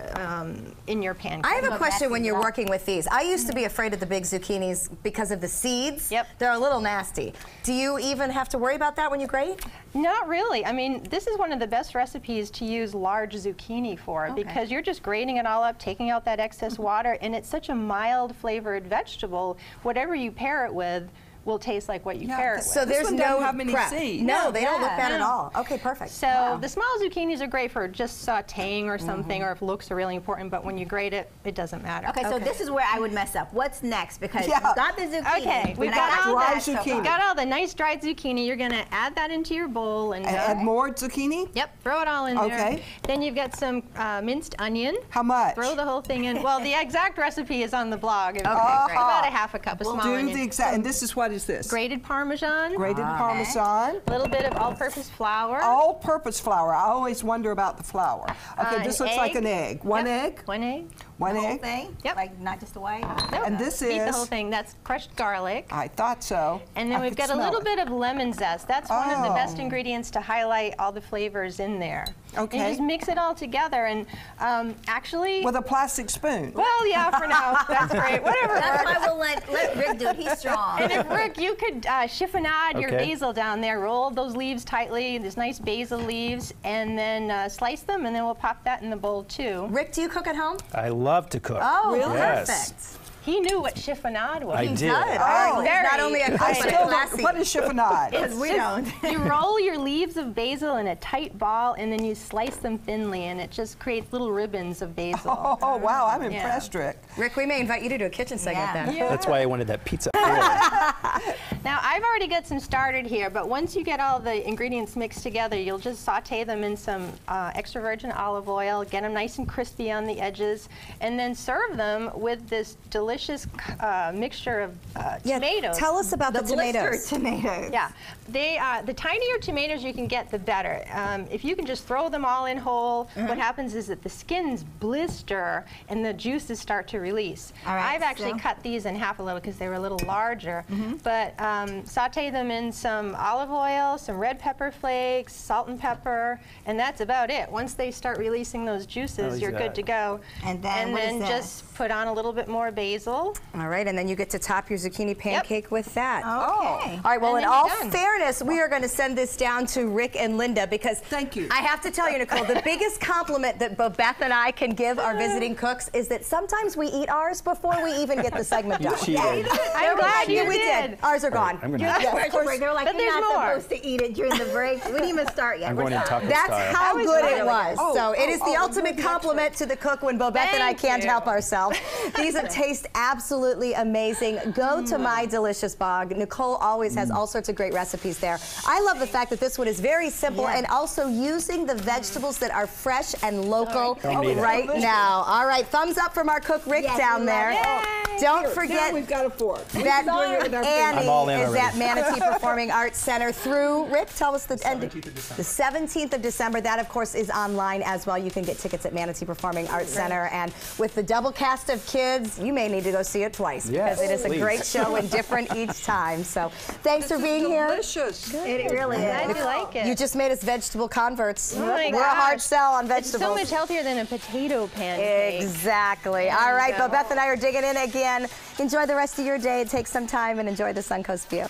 in your pancake. I have a question when you're working with these. I used to be afraid of the big zucchinis because of the seeds. Yep. They're a little nasty. Do you even have to worry about that when you grate? Not really. I mean, this is one of the best recipes to use large zucchini for because you're just grating it all up, taking out that excess water, and it's such a mild flavored vegetable. Whatever you pair it with will taste like what you pair it with. So there's no have many prep. seeds. No, they don't look bad at all. Okay, perfect. So the small zucchinis are great for just sauteing or something, or if looks are really important, but when you grate it, it doesn't matter. Okay, so this is where I would mess up. What's next? Because you've got the zucchini. Okay, we've got all the nice dried zucchini. You're going to add that into your bowl. And add more zucchini? Yep, throw it all in there. Okay. Then you've got some minced onion. How much? Throw the whole thing in. Well, the exact recipe is on the blog. Okay, about a half a cup of small do onion. the exact, and this is what is this? Grated Parmesan. Grated Parmesan. A little bit of all-purpose flour. All-purpose flour. I always wonder about the flour. Okay, this looks like an egg. One egg? One egg. One the egg? Whole thing? Yep. Like not just the white? Nope. And this Eat is? the whole thing. That's crushed garlic. I thought so. And then we've got a little bit of lemon zest. That's one of the best ingredients to highlight all the flavors in there. Okay. And just mix it all together and actually... With a plastic spoon. Well, yeah, for now. That's great. Whatever. That's why we'll let Rick do it. He's strong. And if Rick, you could chiffonade your basil down there, roll those leaves tightly, these nice basil leaves, and then slice them, and then we'll pop that in the bowl too. Rick, do you cook at home? I love to cook. Oh, really? Yes. Perfect. He knew what chiffonade was. I did. Oh, not only a cook, but a classy. What is chiffonade? We don't. You roll your leaves of basil in a tight ball, and then you slice them thinly, and it just creates little ribbons of basil. Oh, wow, I'm impressed, Rick. Rick, we may invite you to do a kitchen segment then. Yeah. That's why I wanted that pizza. Now, I've already got some started here, but once you get all the ingredients mixed together, you'll just saute them in some extra virgin olive oil, get them nice and crispy on the edges, and then serve them with this delicious mixture of tomatoes. Tell us about the tomatoes. tomatoes. Yeah, the tinier tomatoes you can get, the better. If you can just throw them all in whole, what happens is that the skins blister and the juices start to release. All right, I've actually cut these in half a little because they were a little larger, but saute them in some olive oil, some red pepper flakes, salt and pepper, and that's about it. Once they start releasing those juices, you're good to go. And then, just put on a little bit more basil. All right, and then you get to top your zucchini pancake with that. Okay. All right, well, in all fairness, we are going to send this down to Rick and Linda because I have to tell you, Nicole, the biggest compliment that both Beth and I can give our visiting cooks is that sometimes we eat ours before we even get the segment done. I'm glad you did. Ours are gone. They're like, you're not supposed to eat it during the break. We didn't even start yet. I'm going in taco That's style. how good it was. So it is the ultimate compliment to the cook when Bobette and I can't help ourselves. These taste absolutely amazing. Go to My Delicious Bog. Nicole always has all sorts of great recipes there. I love the fact that this one is very simple and also using the vegetables that are fresh and local right now. All right, thumbs up from our cook Rick down there. Don't forget we've got a fork. that Annie is at Manatee Performing Arts Center through, Rick, tell us the end. The 17th of December. That, of course, is online as well. You can get tickets at Manatee Performing Arts Center. And with the double cast of kids, you may need to go see it twice because it is a great show and different each time. So thanks for being here. Delicious. It really is. Glad you like it. You just made us vegetable converts. Oh my We're a hard sell on vegetables. It's so much healthier than a potato pancake. Exactly. All right, Beth and I are digging in again. Enjoy the rest of your day. Take some time and enjoy the Suncoast view.